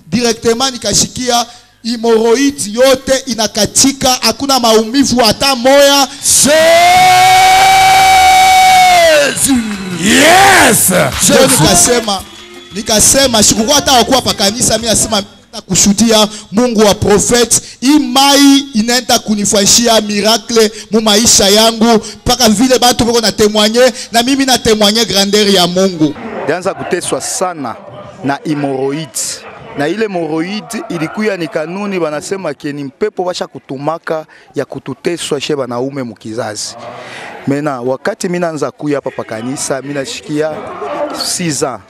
directement nikashikia hemorrhoid yote inakatika hakuna maumivu hata moya Yes! Nikasema sikukuwa hata wakuwa pa kanisa mimi nasema kushuhudia Mungu wa prophet hii mai inaenda kunifanyia miracle mu maisha yangu mpaka vile watu wako na témoigner na mimi na témoigner grandeur ya Mungu. Nilianza kuteswa sana na hemorrhoid. Na ile hemorrhoid ilikuwa ni kanuni wanasema ni mpepo washa kutumaka ya kututeswa she wanaume mukizazi. Mena wakati mimi naanza kuya hapa pa kanisa mimi nashikia 6 ans.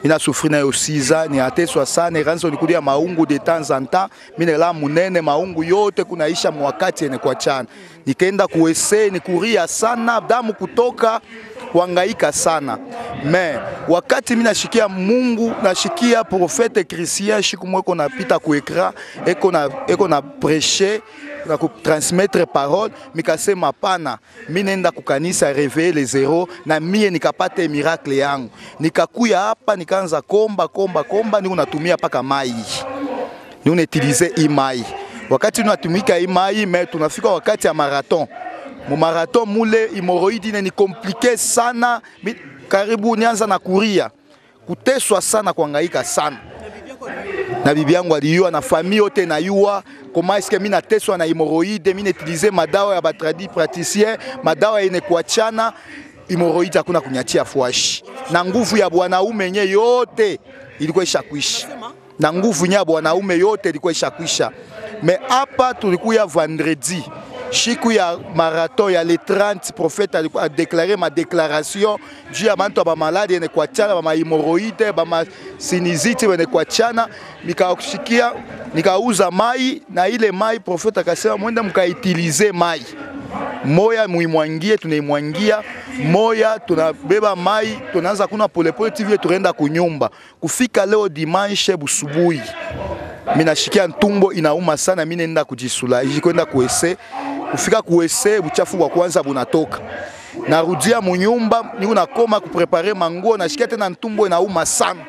Mina souffrir na yo 6 ans ni ateswa sana ranzo nikudia maungu de temps en temps mimi la munene maungu yote kunaisha mwakati ene kwa chana nikaenda kuwese nikuria sana damu kutoka kuhangaika sana me wakati mimi nashikia Mungu nashikia prophète Christian shiku mweko napita ku ekra eko na prêcher na transmettre parole mikasema pana mimi nenda kukanisa réveiller les zéros na mie nikapata miracle yangu nikakuya hapa nikaanza komba niko natumia paka mai ni unutilize hii mai wakati tunatumika hii mai mais tunafika wakati ya marathon mu marathon mule hemorrhoid ni compliqué sana karibu nianza na kuria kuteswa sana kuhangaika sana na bibi yangu aliyua na famille yote na yua comment est-ce que mimi nateswa na hemorrhoid mimi utiliser madawa ya batradi praticien madawa ine kuachana hemorrhoid hakuna kunyachia fuashi na nguvu ya bwanaume yenyewe yote ilikuwa ishakwisha na nguvu ya bwanaume yote ilikuwa ishakwisha mais hapa tulikuwa vendredi Chiku ya marathon ya les 30 prophète a déclaré ma déclaration Dieu a manto ba malade ene kwa chana ba hemorrhoide ba sinusite ene kwa chana nikashikia nikauza mai na ile mai prophète akasema mwenda mkaitilize mai moya muimwangie tunaimwangia moya tunabeba mai tunaanza kuna polepole TV tunaenda kunyumba kufika leo dimanche busubuhi mimi nashikia ntumbo inauma sana mimi nenda kujisula kwenda kuese kufika kuese buchafu wa kwanza bunatoka narudia munyumba niko nakoma kuprepare manguo nashikia tena ntumbo inauma sana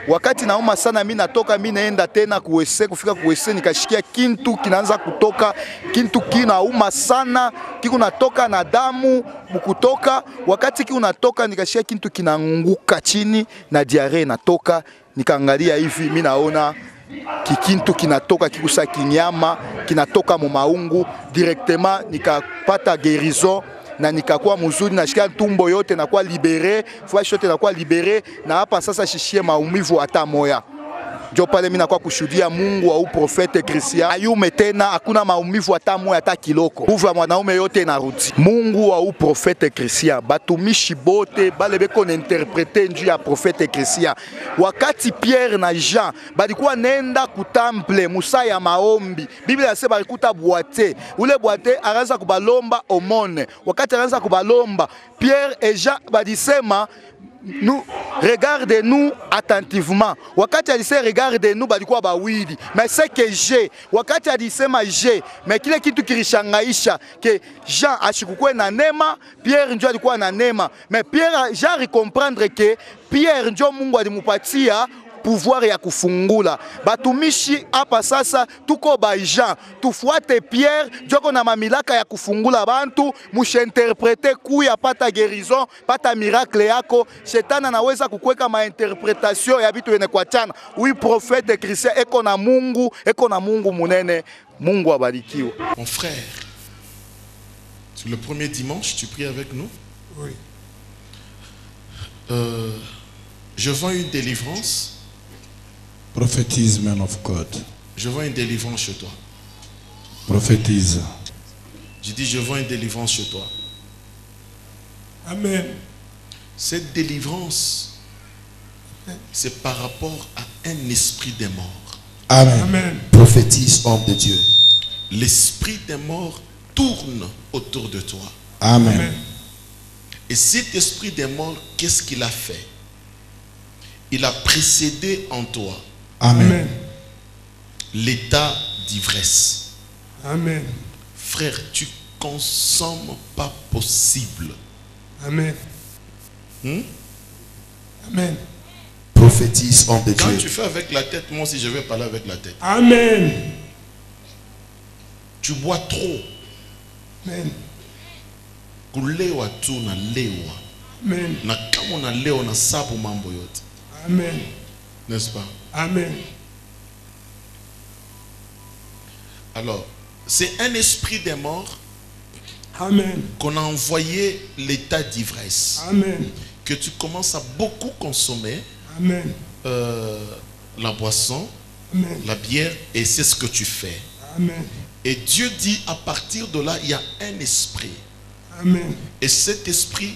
wakati nauma sana mimi natoka mimi naenda tena kuese kufika kuese nikashikia kintu kinaanza kutoka kintu kinauma sana kiko natoka na damu bukutoka wakati kiko natoka nikashikia kintu kinaanguka chini na diarrhea natoka nikaangalia hivi mimi naona kikintu kinatoka kikusa kinyama kinatoka mu maungu directement nikapata guérison na nikakuwa mzuri na shikia tumbo yote na kwa libéré flash yote na kwa libéré na hapa sasa shishie maumivu hata moya ndio pale mimi nakuwa kushuhudia Mungu au prophète Christian ayume tena hakuna maumivu hata moya hata kiloko nguvu ya mwanaume yote inarudi Mungu au prophète Christian batumishi bote bale beko na interpréter njia ya prophète Christian wakati Pierre na Jean balikuwa nenda ku temple musa ya maombi Biblia inasema balikuta boite ule boite araanza kubalomba omone wakati araanza kubalomba Pierre et Jean badisema nous regardez-nous attentivement wakati alisema regardez-nous balikuwa bawili mais c'est que j'ai wakati alisema j'ai mais kile kitu kilishangaisha que Jean ashikukwe na neema Pierre ndio alikuwa na neema mais Pierre Jean comprendre que Pierre ndio Mungu alimupatia pouvoir ya kufungula batumishi hapa sasa tuko ba Jean tufuate Pierre joko na mamilaka ya kufungula bantu mushinterprete kuya pata guérison pata miracle yako shetani anaweza kukweka ma interpretation ya vitu yenye kwa chana oui prophète Christian eko na Mungu munene Mungu abarikiwe. Mon frère, le premier dimanche tu pries avec nous? Oui. Je vends une délivrance. Prophétise, man of God. Je vois une délivrance chez toi. Prophétise. Je dis, je vois une délivrance chez toi. Amen. Cette délivrance, c'est par rapport à un esprit des morts. Amen. Amen. Prophétise, homme de Dieu. L'esprit des morts tourne autour de toi. Amen. Et cet esprit des morts, qu'est-ce qu'il a fait? Il a précédé en toi Amen. l'état d'ivresse. Amen. Frère, tu consommes pas possible. Amen. Amen. Prophétise, homme de Quand Dieu. tu fais avec la tête, moi aussi je vais parler avec la tête. Amen. Tu bois trop. Amen. Kulewa tu na lewa. Amen. Na kama una leo na sabu mambo yote. Amen. N'est-ce pas? Amen. Alors, c'est un esprit des morts. Amen. Qu'on a envoyé l'état d'ivresse. Amen. Que tu commences à beaucoup consommer. Amen. La boisson, Amen. la bière, et c'est ce que tu fais. Amen. Et Dieu dit, à partir de là, il y a un esprit. Amen. Et cet esprit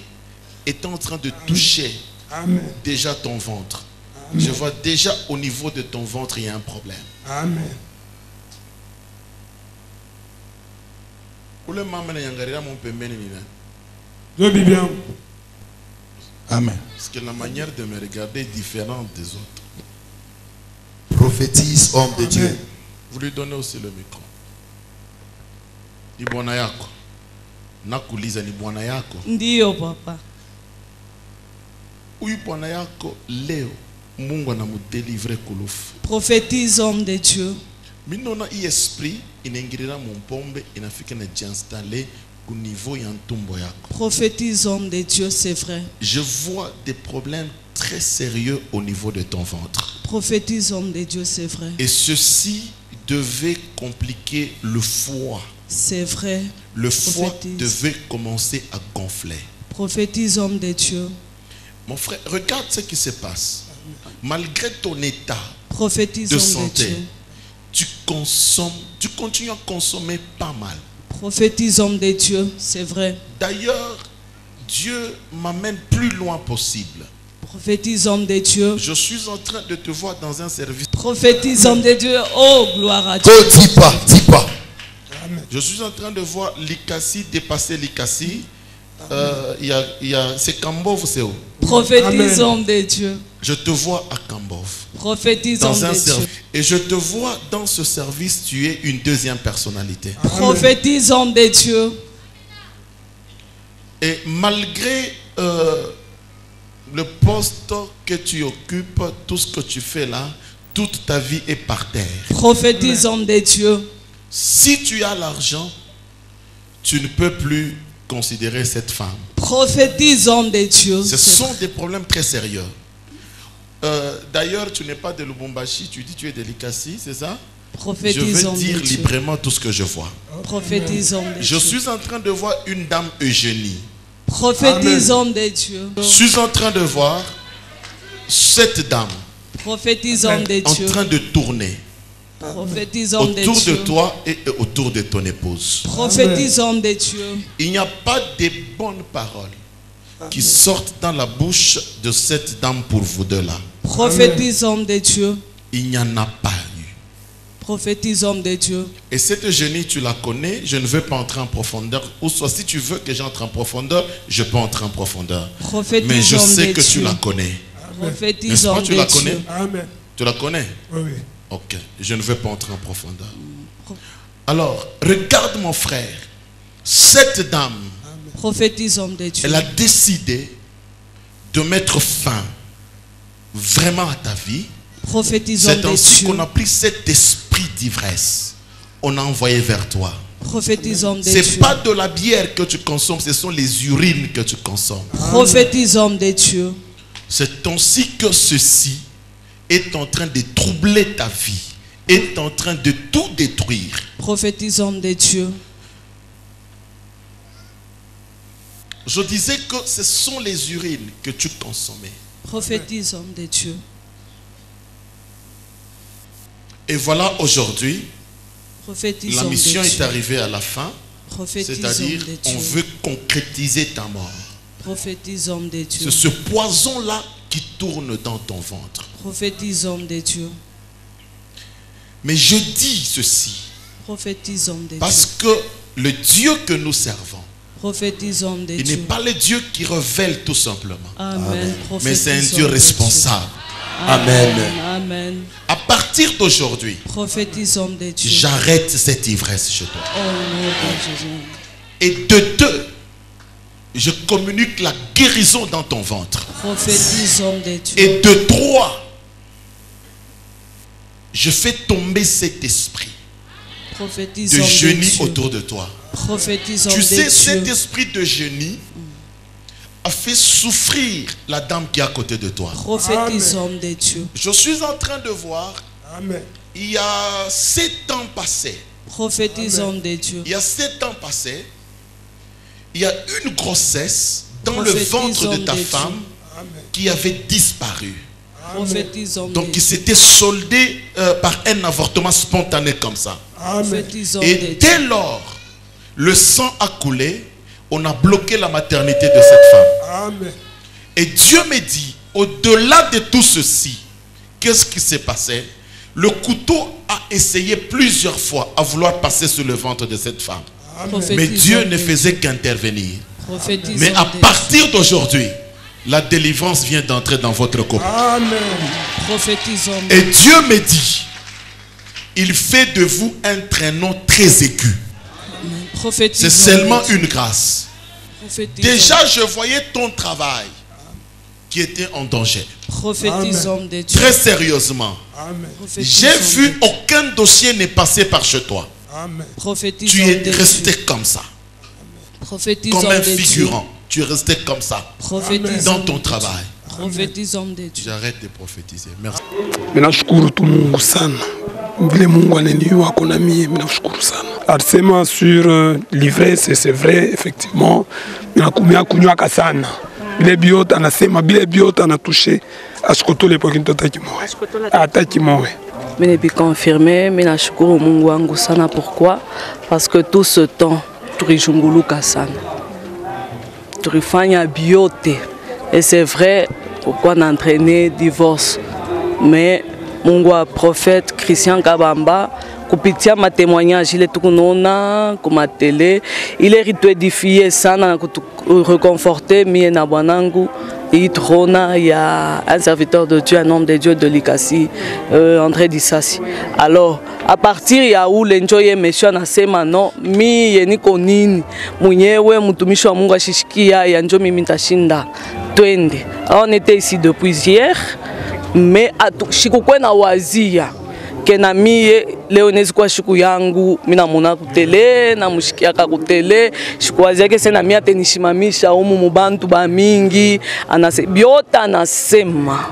est en train de toucher Amen. déjà ton ventre. Amen. Je vois déjà au niveau de ton ventre, il y a un problème. Amen. Je dis bien. Amen. Parce que la manière de me regarder est différente des autres. Prophétise, homme de Dieu. Vous lui donnez aussi le micro. Ni bwana yako. Nakuuliza ni bwana yako. Ndiyo papa. Huyu bwana yako leo Mungu anamdelivre kulufu. Prophétise, homme de Dieu. Minona hii esprit inaingirira mumpombe inafika na jinstaller au niveau ya ntumbo yako. Prophétise, homme de Dieu, c'est vrai. Je vois des problèmes très sérieux au niveau de ton ventre. Prophétise, homme de Dieu, c'est vrai. Et ceci devait compliquer le foie. C'est vrai. Le foie devait commencer à gonfler. Prophétise, homme de Dieu. Mon frère, regarde ce qui se passe. Malgré ton état Prophétise, de homme santé, de Dieu. tu consommes, tu continues à consommer pas mal. Prophétise, homme de Dieu, c'est vrai. D'ailleurs, Dieu m'amène plus loin possible. Prophétise, homme de Dieu. Je suis en train de te voir dans un service. Prophétise, homme de Dieu. Oh, gloire à Dieu. Dis pas, dis pas. Je suis en train de voir l'Ikassi dépasser l'Ikassi. C'est Kambov, c'est où? Prophétise, homme de Dieu. Je te vois à Kambov. Prophétise, homme de Dieu. Et je te vois dans ce service, tu es une deuxième personnalité. Prophétise, homme de Dieu. Et malgré le poste que tu occupes, tout ce que tu fais là, toute ta vie est par terre. Prophétise, homme de Dieu. Si tu as l'argent, tu ne peux plus considérer cette femme. Prophétise, homme de Dieu. Ce sont des problèmes très sérieux. D'ailleurs, tu n'es pas de Lubumbashi, tu dis tu es de l'Ikassi, c'est ça? Prophétise, je vais homme dire de Dieu. librement tout ce que je vois. Prophétise, homme de Dieu. Je suis en train de voir une dame Eugénie. Prophétise, homme de Dieu. Je suis en train de voir cette dame. Prophétise, homme de Dieu. En train de tourner. Prophétise, homme de Dieu. Autour de toi et autour de ton épouse. Prophétise, homme de Dieu. Il n'y a pas de bonnes paroles qui sortent dans la bouche de cette dame pour vous deux là. Prophétise, homme de Dieu. Il n'y en a pas eu. Prophétise, homme de Dieu. Et cette Eugénie, tu la connais, je ne veux pas entrer en profondeur. Ou soit si tu veux que j'entre en profondeur, je peux entrer en profondeur. Prophétise, mais je homme sais de que tu Dieu. la connais. Prophétise, N'est-ce pas, homme tu la de connais? Dieu. Amen. Tu la connais? Oui, oui. Ok, je ne veux pas entrer en profondeur. Alors, regarde mon frère. Cette dame, Prophétise, homme de Dieu. elle a décidé de mettre fin vraiment à ta vie. Prophétise, homme C'est de ainsi Dieu. qu'on a pris cet esprit d'ivresse. On a envoyé vers toi. Prophétise, homme de C'est Dieu. pas de la bière que tu consommes, ce sont les urines que tu consommes. Prophétise, homme de Dieu. C'est ainsi que ceci est en train de troubler ta vie, est en train de tout détruire. Prophétise, homme de Dieu. Je disais que ce sont les urines que tu consommais. Prophétise, homme de Dieu. Et voilà, aujourd'hui, la Prophétisons mission de est Dieu. arrivée à la fin. Prophétisons C'est-à-dire, de on Dieu. veut concrétiser ta mort. Prophétisons de Dieu. C'est ce poison-là qui tourne dans ton ventre. Prophétisons de Dieu. Mais je dis ceci, Prophétisons de parce Dieu. que le Dieu que nous servons, Prophétisons de il Dieu. n'est pas le Dieu qui révèle tout simplement. Amen. Mais c'est un Prophétisons Dieu de responsable. Amen. Amen. À partir d'aujourd'hui, Prophétisons de Dieu. j'arrête cette ivresse chez toi. Au nom de Jésus. Et de deux, je communique la guérison dans ton ventre. Prophétisons de Dieu. Et de trois, je fais tomber cet esprit Prophétisons de de génie Dieu. autour de toi. Prophétisons Tu de sais, cet Dieu. esprit de génie a fait souffrir la dame qui est à côté de toi. Prophétisons de Dieu. Je suis en train de voir, Amen. il y a 7 ans passés, Prophétisons de Dieu. il y a 7 ans passés, il y a une grossesse dans le Prophétisons ventre de ta de Dieu. femme qui avait disparu. Prophétisons de Donc il Dieu. s'était soldé par un avortement spontané comme ça. Amen. Prophétisons de Et Dieu. dès lors, le sang a coulé, on a bloqué la maternité de cette femme. Amen. Et Dieu me dit, au-delà de tout ceci, qu'est-ce qui s'est passé? Le couteau a essayé plusieurs fois à vouloir passer sur le ventre de cette femme. Mais Prophétisons Dieu de ne Dieu. faisait qu'intervenir. Prophétisons Mais à de partir d'aujourd'hui, la délivrance vient d'entrer dans votre couple. Amen. Dieu. Prophétisons de Et Dieu me dit, il fait de vous un traîneau très aigu. C'est Prophétisons seulement de Dieu. une grâce. Prophétisons. Déjà, je voyais ton travail qui était en danger. Prophétisons de Dieu. Très sérieusement. Amen. Prophétisons J'ai vu de Dieu. aucun dossier n'est passé par chez toi. Amen. Prophétisons Tu es de Dieu. resté comme ça, Prophétisons comme un de Dieu. figurant. Tu es resté comme ça Prophétisons dans ton de Dieu. travail. Prophétisons de Dieu. J'arrête de prophétiser. Merci. Minashukuru tu Mungu sana vile Mungu ananiua kona mie, minashukuru sana. Alisema sur l'ivresse, c'est vrai effectivement, minakumia kunywaka sana bile biote, anasema bile biote anatushe ashikotole po kinto takimoe atakimoe. Mimi ni confirmer, mimi nashukuru Mungu wangu sana. Pourquoi? Parce que tout ce temps tulijunguluka sana, tulifanya biote, et c'est vrai pourquoi on a entraîné divorce. Mais Mungu wa prophète Christian Kabamba kupitia matémoignage ile tukunaona kuma télé, il est édifié sana na reconforter mie na bwanangu Itrona, il y a un serviteur de Dieu, un homme de Dieu de Likasi, André Dissasi. Alors, à partir ya ule njoye mesho anasema no, mi yeniko nini mwenyewe mtumishi wa Mungu ashishikia ya njo mimi nitashinda twende. On était ici depuis hier, mais shikukwe na wazia kena mie leo nezi kwa shiku yangu mina muna kutele na mushikiaka kutele shikuwazia ke sena mia tenishimamisha umu mubantu ba mingi biota anasema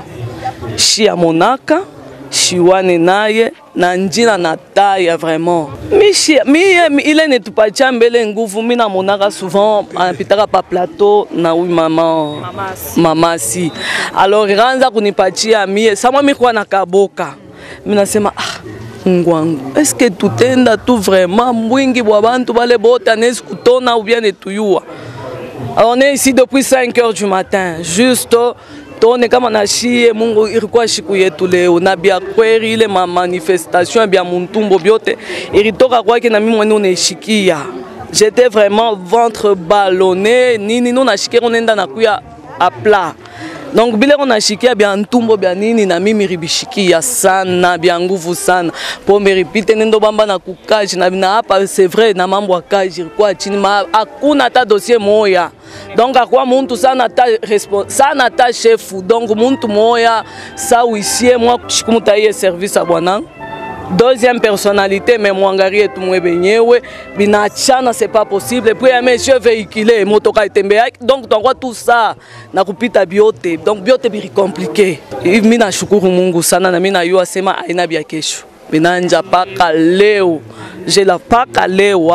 shia monaka shiwane naye na njina na taya vraiment mie ile netupatia mbele nguvu mina monaka souvent anapitaka pa plateau na oui mamasi alors iranza kunipatia mie samwa mikuwa na kaboka minasema Mungu wangu, est-ce que tutenda tu vraiment mwingi bwa bantu bale bota nesi kutona ou bien netuyua? On est ici depuis 5 heures du matin, juste tone kama na shie Mungu ilikuwa shiku yetu leo na bia kweli ile manifestation bia muntumbo biote ilitoka kwake na mimi mwenyewe unaishikia. J'étais vraiment ventre ballonné, nini non nashikia onenda na kuya à plat. Donc bile on a shikia bien ntumbo bien nini na mimi ribishikia sana bien nguvu sana po meripite nendo bamba na kukaji na bina hapa c'est vrai na mambo akaji kwa chini ma hakuna ta dossier moya donc akwa muntu sana ta chef donc muntu moya sa uisie moi shikumuta service à bwana. Deuxième personnalité, mais mwangarie tu mwebenyewe binachana c'est pas possible. Et puis un monsieur véhiculé motoka itembea donc donc tout ça na kupita biote donc biote biri compliqué. Mimi nashukuru Mungu sana na mimi najua sema aina bia kesho. Binanja paka leo j'ai la pas calé ou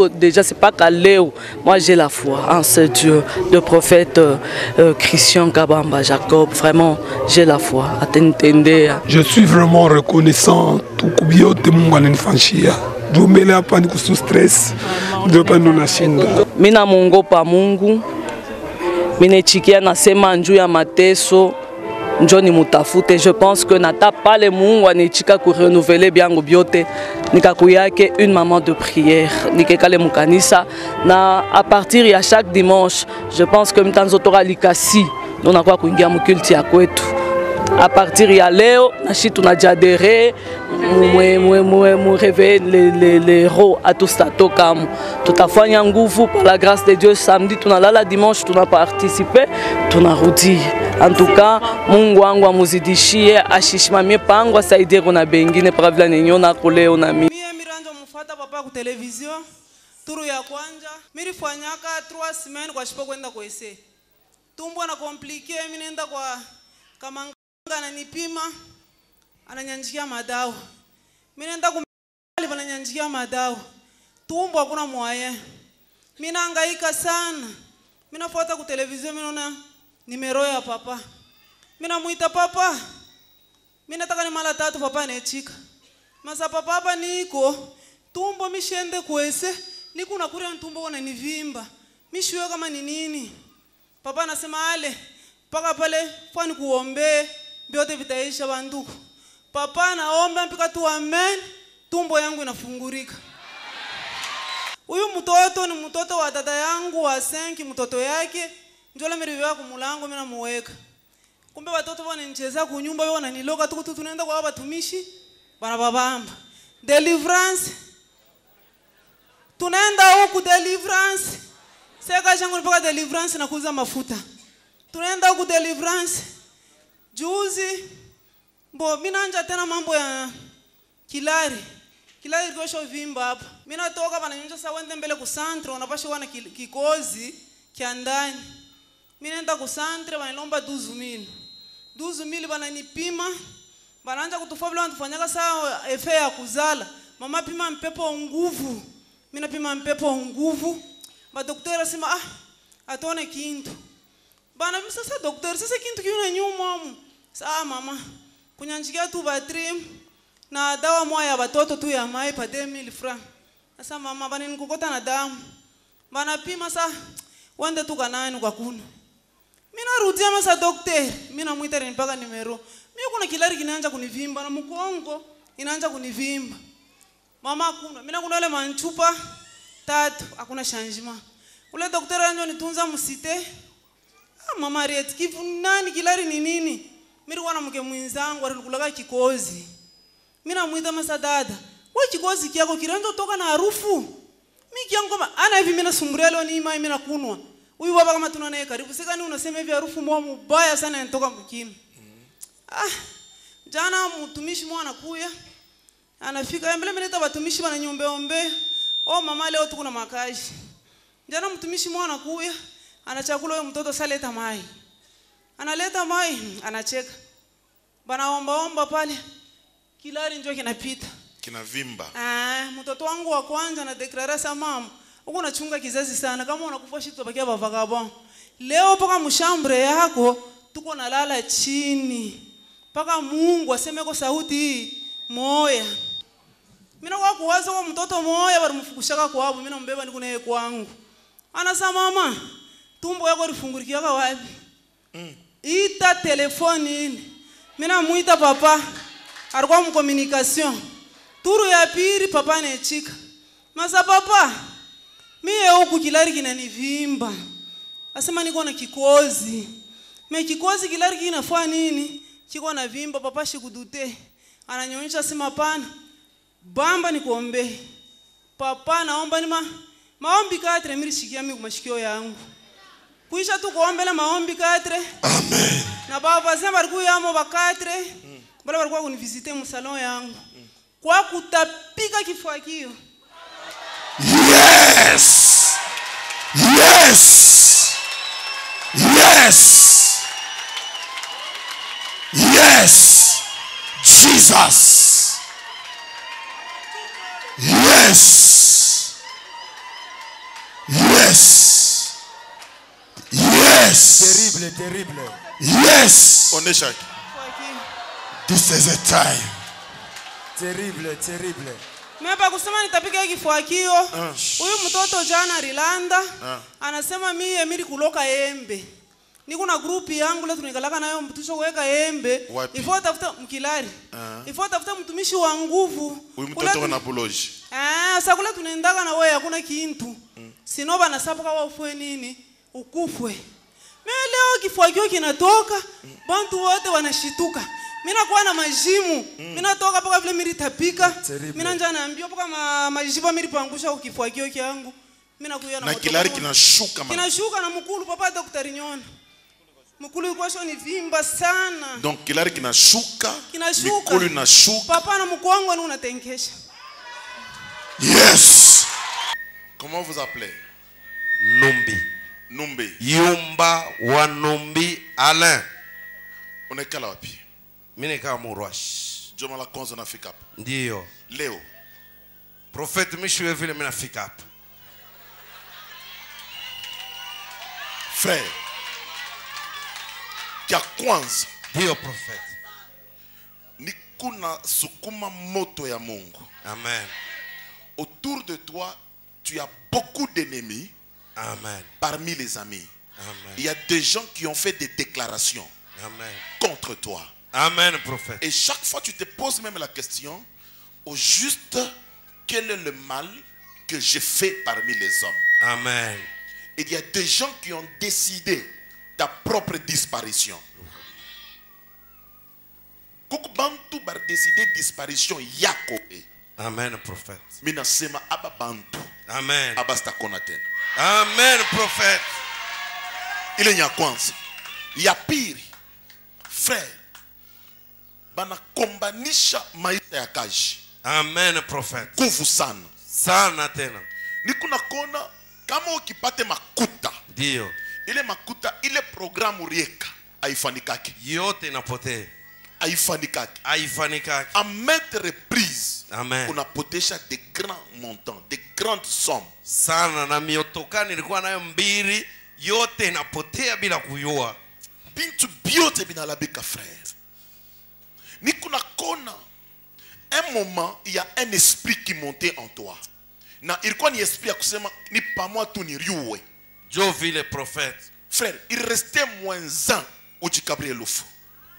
déjà c'est pas calé. Moi j'ai la foi en ce Dieu, le prophète Christian Kabamba Jacob. Vraiment, j'ai la foi. Je suis vraiment reconnaissant tout kubio te Mungu ananifanyia. Jumele hapa ni kusu stress. Ndio pando nashinda. Mina Mungu pa Mungu. Mine chikia nasema njuu ya mateso. Njoni mutafute. Je pense que nata pas le Mungu anichika ku renouveler biango biote. Nikakuyake une maman de prière. Nikekale mukanisa. Na à partir ya chaque dimanche, je pense que mtanzotora likasi. Nous na kwa kuingia mkulti ya kwetu. À partir ya leo, nashi tunajadere mu réveiller les héros à tout stato comme tutafanya nguvu par la grâce de Dieu. Samedi tunalala, dimanche tunaparticiper, tunarudi. En tout cas, Mungu wangu amuzidishie ashishimamie pango asaidie kuna bengine para vile ninyona kule ona mimi. Mimi miranjo mfuata papa ku television. Turu ya kwanja, mimi fanyaka 3 semaines kwa shipo kwenda kwese. Tumbo na komplike, mimi nenda kwa kama ananipima ananyanjikia madawa. Mimi nenda kumali ananyanjikia madawa. Tumbo hakuna moyen. Mimi nahangaika sana. Mimi nafuata ku television, mimi naona nimero ya papa. Mimi namuita papa. Mimi nataka ni mara 3 papa anechika. Masa papa hapa niko tumbo mishende kwese. Niko nakure tumbo wana nivimba. Mishiwe kama ni nini? Papa anasema ale paka pale fani kuombe biote vitaisha banduku. Papa naomba mpika tu amen, tumbo yangu inafungurika. Huyu mtoto ni mtoto wa dada yangu wa 5, mtoto yake njola miriwa kumulango mimi namuweka. Kumbe watoto wananicheza kunyumba wao wananiloga tu tunaenda kwa watumishi bana babamba. Deliverance. Tunaenda huku deliverance. Seka changu nipaka deliverance na kuuza mafuta. Tunaenda huku deliverance. Juzi mbo mimi naanza tena mambo ya kilari. Kilari kwa vimba hapa. Mimi natoka bana nyonja sawa wende mbele ku centre wanapasha wana kikozi kia ndani. Mimi naenda ku centre banalomba 12000. 12000 bana nipima. Banaanza kutufabula wanafanyaka sawa efe ya kuzala. Mama pima mpepo nguvu. Mimi napima mpepo nguvu. Ba daktari asema atone kintu. Bana mimi sasa daktari sasa kintu kiuna nyuma mu. Sawa mama. Kunyanjikia tu battery na dawa moja ya watoto tu ya mai pa 2000 francs. Sasa mama bana nikukota na damu. Bana pima sasa wende tu kanani kwa kuna. Mimi narudia masa daktari. Mimi namuita mpaka nimero. Mimi kuna kilari kinaanza kunivimba na mkongo inaanza kunivimba. Mama kuna. Mimi nakuna ile manchupa 3 hakuna changement. Ule daktari anjo nitunza msite. Mama Riet kifu nani kilari ni nini? Mimi wana mke mwenzangu alikulaga kikozi. Mimi namuita masa dada. Wewe kikozi kiako kiranzo toka na harufu. Mimi kiangu kama ana hivi mimi nasumburelo ni mimi nakunwa. Huyu baba kama tunaona karibu. Sika ni unasema hivi harufu mbaya sana inatoka mkini. Jana mtumishi mwana kuya. Anafika mbele mimi nita watumishi wana nyombe ombe. Mama leo tuko na makazi. Jana mtumishi mwana kuya. Anachakula huyo mtoto saleta mai. Analeta mai, anacheka. Bana omba pale. Kilari njoo kinapita. Kinavimba. Mtoto wangu wa kwanza na deklara sa mama. Uko nachunga kizazi sana kama unakufa shit tubakia bavagabon. Leo paka mshambre yako tuko nalala chini. Paka Mungu aseme kwa sauti hii moya. Mimi nakuwa kuwaza kwa mtoto moya bali mfukushaka kwa hapo mimi nambeba niko naye kwangu. Anasema mama tumbo yako lifungurikia wapi? Ita telefoni ini. Mimi namuita papa. Alikuwa mcommunication. Turu ya pili papa anachika. Masa papa. Mimi huku kilari kinanivimba. Asema niko na kikozi. Mimi kikozi kilari kinafanya nini? Kiko na vimba papa shikudute. Ananyonyesha sema pana. Bamba nikuombe. Papa naomba ni maombi 4 mimi shikia mimi kumashikio yangu. Kuisha tu kuombela maombi 4. Amen. Na baba sema bariku yamo ba 4. Bala barikuwa kunivisite mu salon yangu. Kwa kutapika kifua kio. Yes. Yes. Yes. Yes. Jesus. Yes. Yes. Yes. Terrible, terrible. Yes. On est chaque. This is a time. Terrible, terrible. Mepa kusema nitapiga kifua kio. Huyu mtoto jana Rilanda anasema mimi mimi kuloka embe. Niko na group yangu leo tunakalaka nayo mtusho kuweka embe. Ifo tafuta mkilari. Ifo tafuta mtumishi wa nguvu. Huyu mtoto ana buloji. Sasa kule tunaendaga na wewe hakuna kintu. Sinoba na sapa kwa ufue nini? Ukufwe. Mimi leo kifua kio kinatoka, bantu wote wanashituka. Mimi nakuwa na majimu. Mimi natoka paka vile mimi tapika. Mimi nanja naambia paka majibu mimi pangusha ukifua kio kyangu. Mimi nakuya na kilari kinashuka mama. Kinashuka na mkulu papa Dr. Nyona. Mkulu kwa shoni vimba sana. Donc kilari kinashuka. Kinashuka. Mkulu inashuka. Papa na mkwangu anu unatenkesha. Yes. Comment vous appelez? Numbi. Numbi. Yumba wa Numbi Alain. Unekala wapi? Mimi nikaa Murwashi. Joma la kwanza nafika hapa. Ndio. Leo. Prophet Mishiwe vile mimi nafika hapa. Frère. Kia kwanza. Ndio prophet. Ni kuna sukuma moto ya Mungu. Amen. Autour de toi, tu as beaucoup d'ennemis. Amen. Parmi les amis. Amen. Il y a des gens qui ont fait des déclarations. Amen. Contre toi. Amen, prophète. Et chaque fois tu te poses même la question, au juste, quel est le mal que j'ai fait parmi les hommes? Amen. Et il y a des gens qui ont décidé ta propre disparition. Kukubantu bar décidé disparition yako. Amen, prophète. Mina sema aba bantu. Amen. Abasta konaten. Amen, prophète. Ile nya kwanza. Ya pili. Frère. Bana kombanisha maisha ya kaji. Amen, prophète. Nguvu sana. Sana tena. Nikuna kona kama ukipate makuta. Ndio. Ile makuta ile programu rieka haifanikaki. Yote inapotea. Haifanikaki. Haifanikaki. À maintes reprises. Amen. Unapotesha des grands montants, des grandes sommes. Sana na miotoka nilikuwa nayo mbili yote inapotea bila kujua. Bintu biote binalabika frère. Ni kuna kona un moment il y a un esprit qui montait en toi. Na ilikuwa ni esprit ya kusema ni pa moi tu ni riuwe. Jo vile prophète. Frère, il restait moins un ujikabrie lufu.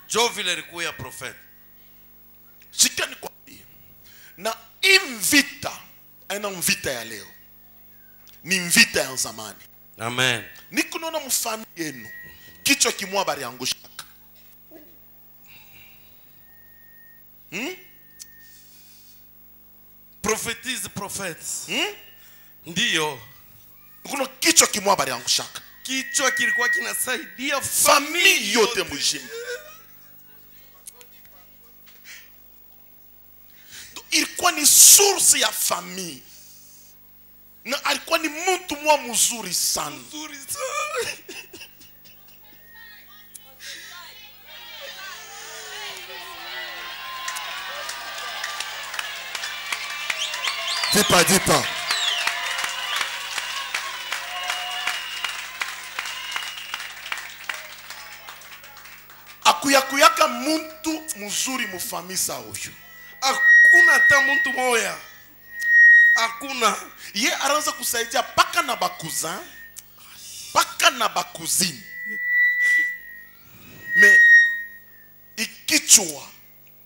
Jo vile likuya prophète. Shikani kwa na invita aina mvita ya leo ni mvita ya zamani. Amen. Ni kunaona mfano yenu kichwa kimwa bari angushaka. Prophétise prophète. Ndio. Kuna kichwa kimwa bari angushaka. Kichwa kilikuwa kinasaidia famille yote mjini. Ilikuwa ni source ya famille. Na alikuwa ni mtu mwa mzuri sana. Mzuri sana. Dipa. Akuyakuyaka muntu mzuri mufamisa huyu. Hakuna hata mtu moya. Hakuna. Ye aranza kusaidia paka na bakuzin, paka na bakuzini. Me ikichwa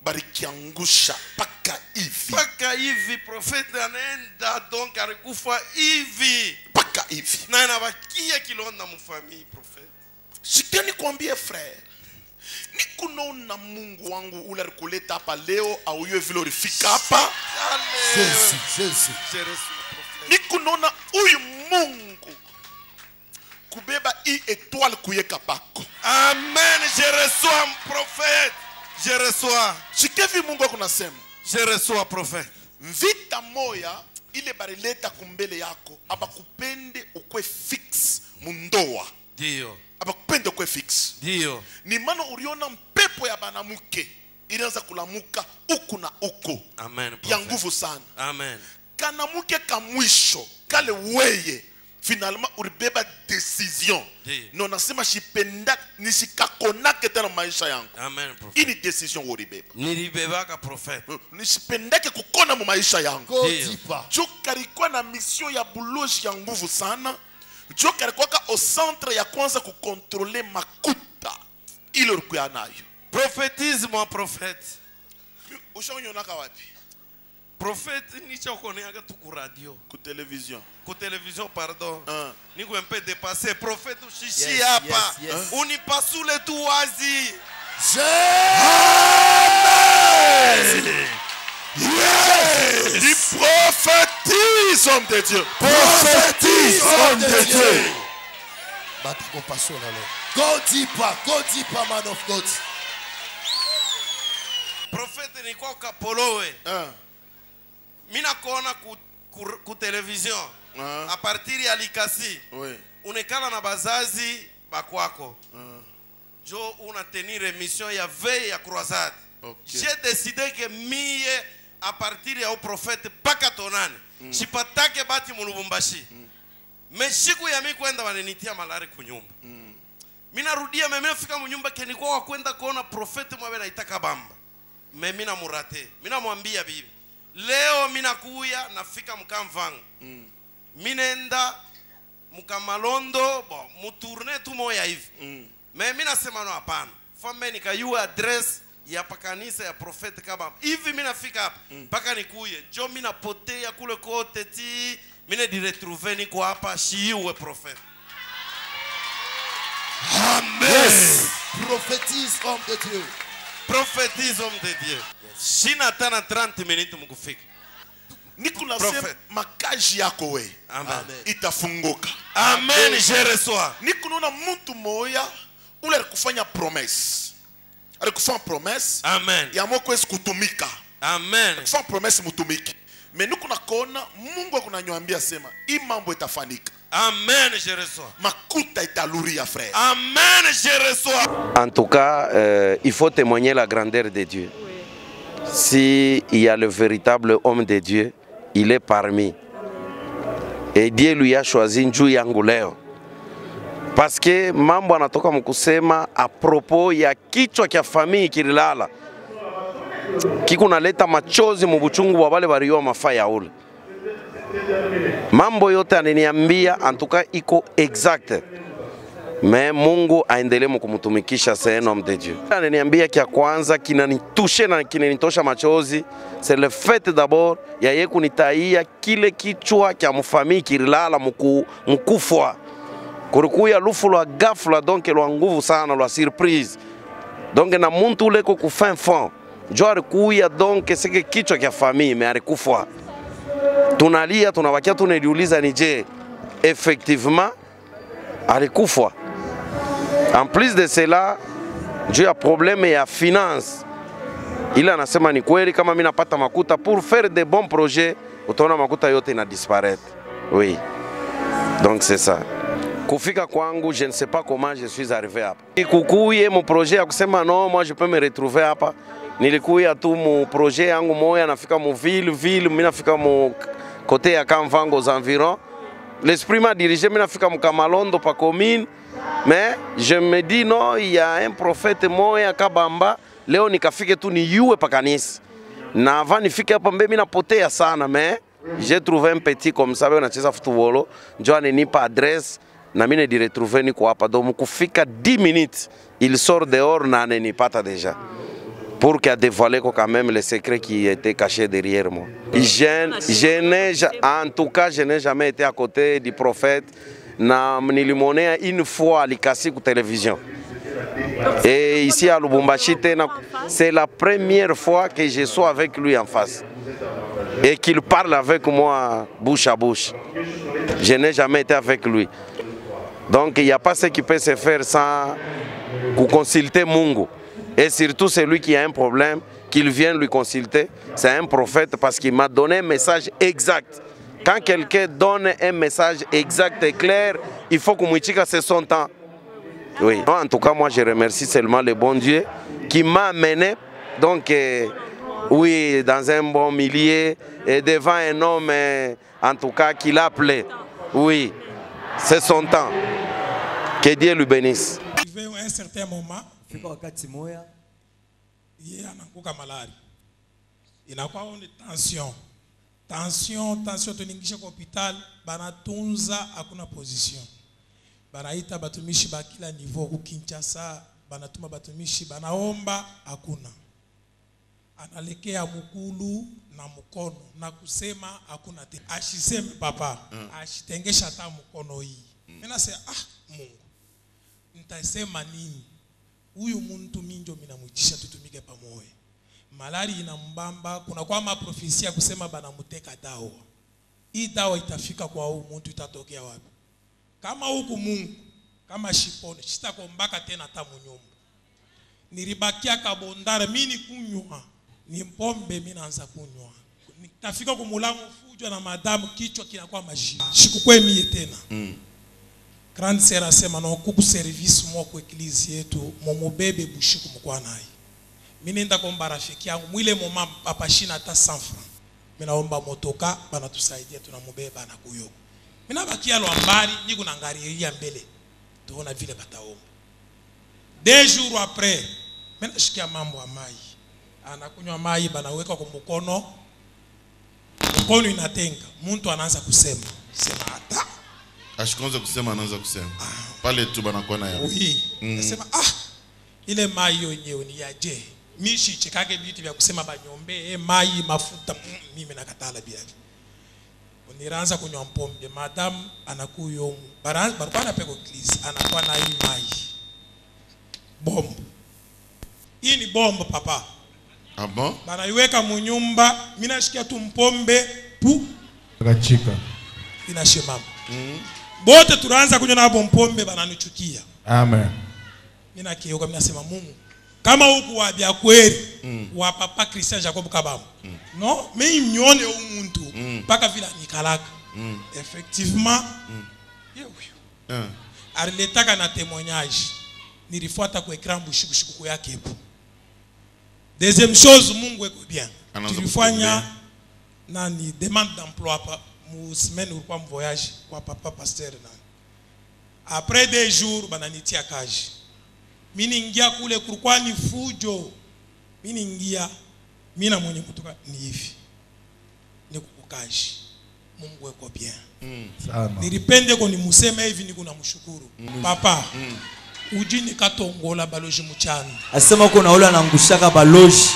barikiangusha paka hivi. Paka hivi profeti anaenda donc alikufa hivi. Paka hivi. Na inabakia kilonda mfamii profeti. Shikeni kuambie frère. Nikunona Mungu wangu ule alikuleta hapa leo au yeye vile ulifika hapa. Jésus. Nikunona huyu Mungu kubeba hii étoile kuyeka pako. Amen. Je reçois prophète. Je reçois. Shikevi Mungu akunasema. Je reçois prophète. Vita moya ile barileta kumbele yako abakupende ukwe fix mundoa. Ndio. Abakupende ukwe fix. Ndio. Ni maana uliona mpepo ya banamuke ilianza kulamuka huku na huku. Amen. Ya nguvu sana. Amen. kanamuke kamwisho kale weye finalement ulibeba decision. Non nasema shipenda nishikakonake tena maisha yangu. Amen prophet. Ini decision ulibeba. Nilibebaka prophet. Nishipendake kukona mu maisha yangu. Dipa. Jo kalikuwa na mission ya buloji ya nguvu sana. Jo kalikuwa au centre ya kwanza kukontrole makuta. Ile ulikuwa nayo. Prophétisme en prophète. Ushanyonaka wapi? Prophète nicha ukoneaga tu ku radio. Ku télévision. Ku télévision pardon. Niko un peu dépassé. Prophète ushishi Yes, hapa. yes, yes. Unipasule tu wazi. Yes! Il prophétise, homme de Dieu. Prophétise, homme de Dieu. Go deeper, man of God. Prophète ni kwa ukapolowe. Mina kona ku television. A partir ya Likasi. Unekala na bazazi bakwako. Jo una tenir émission ya veille ya croisade. J'ai décidé que mie à partir ya prophète paka tonane. Sipatake bati mu Lubumbashi. Mais siku ya mimi kwenda wananitia malari kunyumba. Mina rudia mimi nafika mu nyumba ke niko kwenda kuona prophète mwabe naitaka bamba. Mimi na murate. Mina mwambia bibi. Leo mina kuya nafika mkamvangu. Minenda mkamalondo bo mutourne tu moya hivi. Mimi nasema no hapana. Fame nikayua address ya pakanisa ya profete kaba. Hivi mimi nafika hapa mpaka nikuye. Njoo mimi napotea kule kote ti mimi di retrouver niko hapa shiwe profete. Amen. Yes. Prophétise, homme de Dieu. Prophétise, homme de Dieu. Shina tana 30 minutes mkufika. Niko nasema makaji yako we. Amen. Itafunguka. Amen, je reçois. Niko naona mtu moya ule alikufanya promesse. Alikufanya promesse. Amen. Ya moko wezi kutumika. Amen. Alikufanya promesse mutumiki. Mais niko nakona Mungu akunanyambia sema hii mambo itafanika. Amen, je reçois. Makuta italuria frère. Amen, je reçois. En tout cas, il faut témoigner la grandeur de Dieu. Si il y a le véritable homme de Dieu, il est parmi. Et Dieu lui a choisi njuu yangu leo. Parce que mambo anatoka mkusema a propos ya kichwa kia famii kililala. Kikunaleta machozi mubuchungu wa wale walio mafaya ule. Mambo yote ananiambia antuka iko exact. Mais Mungu aendelee mkumtumikisha, c'est un homme de Dieu. Ananiambia kia kwanza kinanitushe na kinanitosha machozi, c'est le fait d'abord ya yeye kunitaia kile kichwa kia mfamii kilala mkufwa. Kulikuya lufu lwa ghafla donc lwa nguvu sana lwa surprise. Donc na muntu ule ko ku fin fond. Jo alikuya donc sike kichwa kia famille mais alikufa. Tunalia tunawakia tunajiuliza ni je effectivement alikufa. En plus de cela, Dieu a problème ya finance. Il anasema ni kweli kama mimi napata makuta pour faire de bons projets, utaona makuta yote ina disparaître. Oui. Donc c'est ça. Kufika kwangu, je ne sais pas comment je suis arrivé hapa. Kukuye mon projet ya kusema non, moi je peux me retrouver hapa. Nilikuya tu mon projet yangu moya nafika mu ville, mimi nafika mu côté ya Kamvango aux environs. L'esprit m'a dirigé, mimi nafika mu Kamalondo pa commune. Mais je me dis non, il y a un prophète moya kabamba, leo nikafike tu ni yue pa kanisa. Na avant nifike hapa mimi napotea sana, mais j'ai trouvé un petit comme ça, on a cheza football, ndio ananipa adresse na mimi ni retrouver niko hapa. Donc kufika 10 minutes, il sort dehors na ananipata déjà. Pour qu'il a dévoilé quand même les secrets qui étaient cachés derrière moi. En tout cas, je n'ai jamais été à côté du prophète. Na nilimonea une fois à Likasi ku télévision. Et ici à Lubumbashi, c'est la première fois que je suis avec lui en face. Et qu'il parle avec moi bouche à bouche. Je n'ai jamais été avec lui. Donc il n'y a pas ce qui peut se faire sans consulter Mungu. Et surtout celui qui a un problème, qu'il vienne lui consulter. C'est un prophète parce qu'il m'a donné un message exact. Quand quelqu'un donne un message exact et clair, il faut que Mouichika se son temps. Oui. En tout cas, moi je remercie seulement le bon Dieu qui m'a amené donc Oui, dans un bon milieu et devant un homme, en tout cas, qui l'appelait. Oui, c'est son temps. Que Dieu lui bénisse. À un certain moment, il y a malade. Il y a une tension. Tension, tuningisha kwa hospital, banatunza hakuna position. Banaita batumishi ba kila niveau ku Kinshasa, banatuma batumishi banaomba hakuna. Analekea mukulu na mkono na kusema hakuna te. Ashiseme papa, ashitengesha hata mkono hii. Mimi nasema Mungu. Nitasema nini? Huyu muntu minjo minamuitisha tutumike pamoja. Malari inambamba, kuna kwa maprofesia kusema banamuteka dawa. Hii dawa itafika kwa huyu muntu itatokea wapi? Kama huku Mungu, kama shipone, sitakombaka tena hata munyumba. Nilibakia kabondara, mimi kunywa, ni mpombe mimi naanza kunywa. Nitafika kwa mulango fujo na madamu kichwa kinakuwa maji. Sikukwe mie tena. Grand sera sema na kuku service mwa kwa eklisi yetu, momobebe bushiku mkwa naye. Mimi nenda kuomba rafiki yangu mwile mama papa shina hata 100 francs. Mimi naomba motoka bana tusaidia tunamubeba na kuyo. Mimi nabakia lwambari niko naangalia mbele. Tuona vile bataomba. 2 jours après, mimi nashikia mambo ya mai. Anakunywa mai banaweka kwa mkono. Mkono inatenga. Mtu anaanza kusema. Sema hata Ashikonza kusema anaanza kusema. Pale tu banakuwa na yao. Oui. Nasema ile mai yenyewe ni yaje. Mishi chekage vitu vya kusema banyombe, mai mafuta mimi nakatala bia. Niraanza kunywa mpombe, madam anakuyo barabara anapeka klisi, anakuwa na hii mai. Bombo. Hii ni bombo papa. Ah bon? Banaiweka munyumba, mimi nashikia tu mpombe pu Rachika. Inashimama. Bote tunaanza kunywa na mpombe bananichukia. Amen. Mimi nakioka, mimi nasema Mungu kama huku wa bia kweli wa papa Christian Jacob Kabamba. No, mimi nione huyu muntu mpaka vile nikalaka. Effectivement. Aliletaka na témoignage. Nilifuata kwa ekran bushiku yake hapo. Deuxième chose, Mungu eko bien. Tulifanya nani demande d'emploi pa mu semaine ulikuwa voyage kwa papa pasteur nani. Après 2 jours bananitia kaji. Mimi ningia kule kulikuwa ni fujo. Mimi ningia mimi na mwenye kutoka ni hivi. Nikukukaji. Mungu eko bien. Sana. Nilipende ko nimuseme hivi niko namshukuru. Papa. Ujini katongola baloji mchana. Asema kuna ule anangushaka baloji.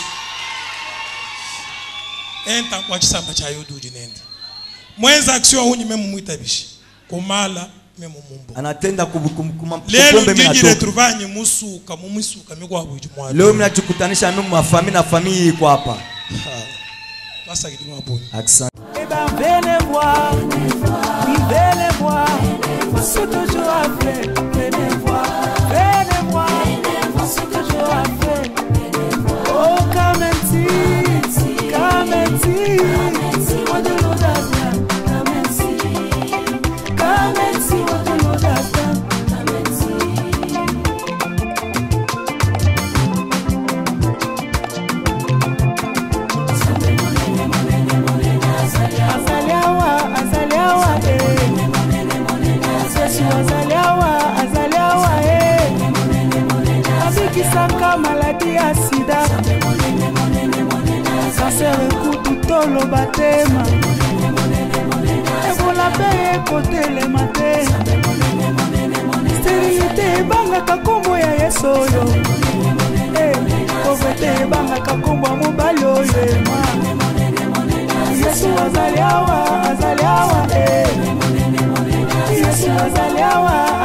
Enta kwa chisamba cha yodu ujinenda. Mwenza aksio huni memu mwitabishi. Kumala memu mumbo. Anatenda kumombe lelo ndingi retrouvagne musuka mumisuka mikwa bujumwa. Leo mnajikutanisha mimi mafami na famille iko hapa. Basa kidini waboni. Accent. Eh ben venez voir. Venez voir. C'est toujours après. Venez voir. Venez voir. C'est toujours après. Oh Kamenti. Kamenti. Moi de l'audace. Kamenti. Kamenti. Moi de l'audace. Azaliawa abikisaka maladi ya sida kansere kutu toloba tema ebola mpe ekotelema te sterilite ebangaka nkombo ya yesu oyo povrete ebangaka nkombo ya mobali oyo ema yesu azaliawa Yesu azaliawa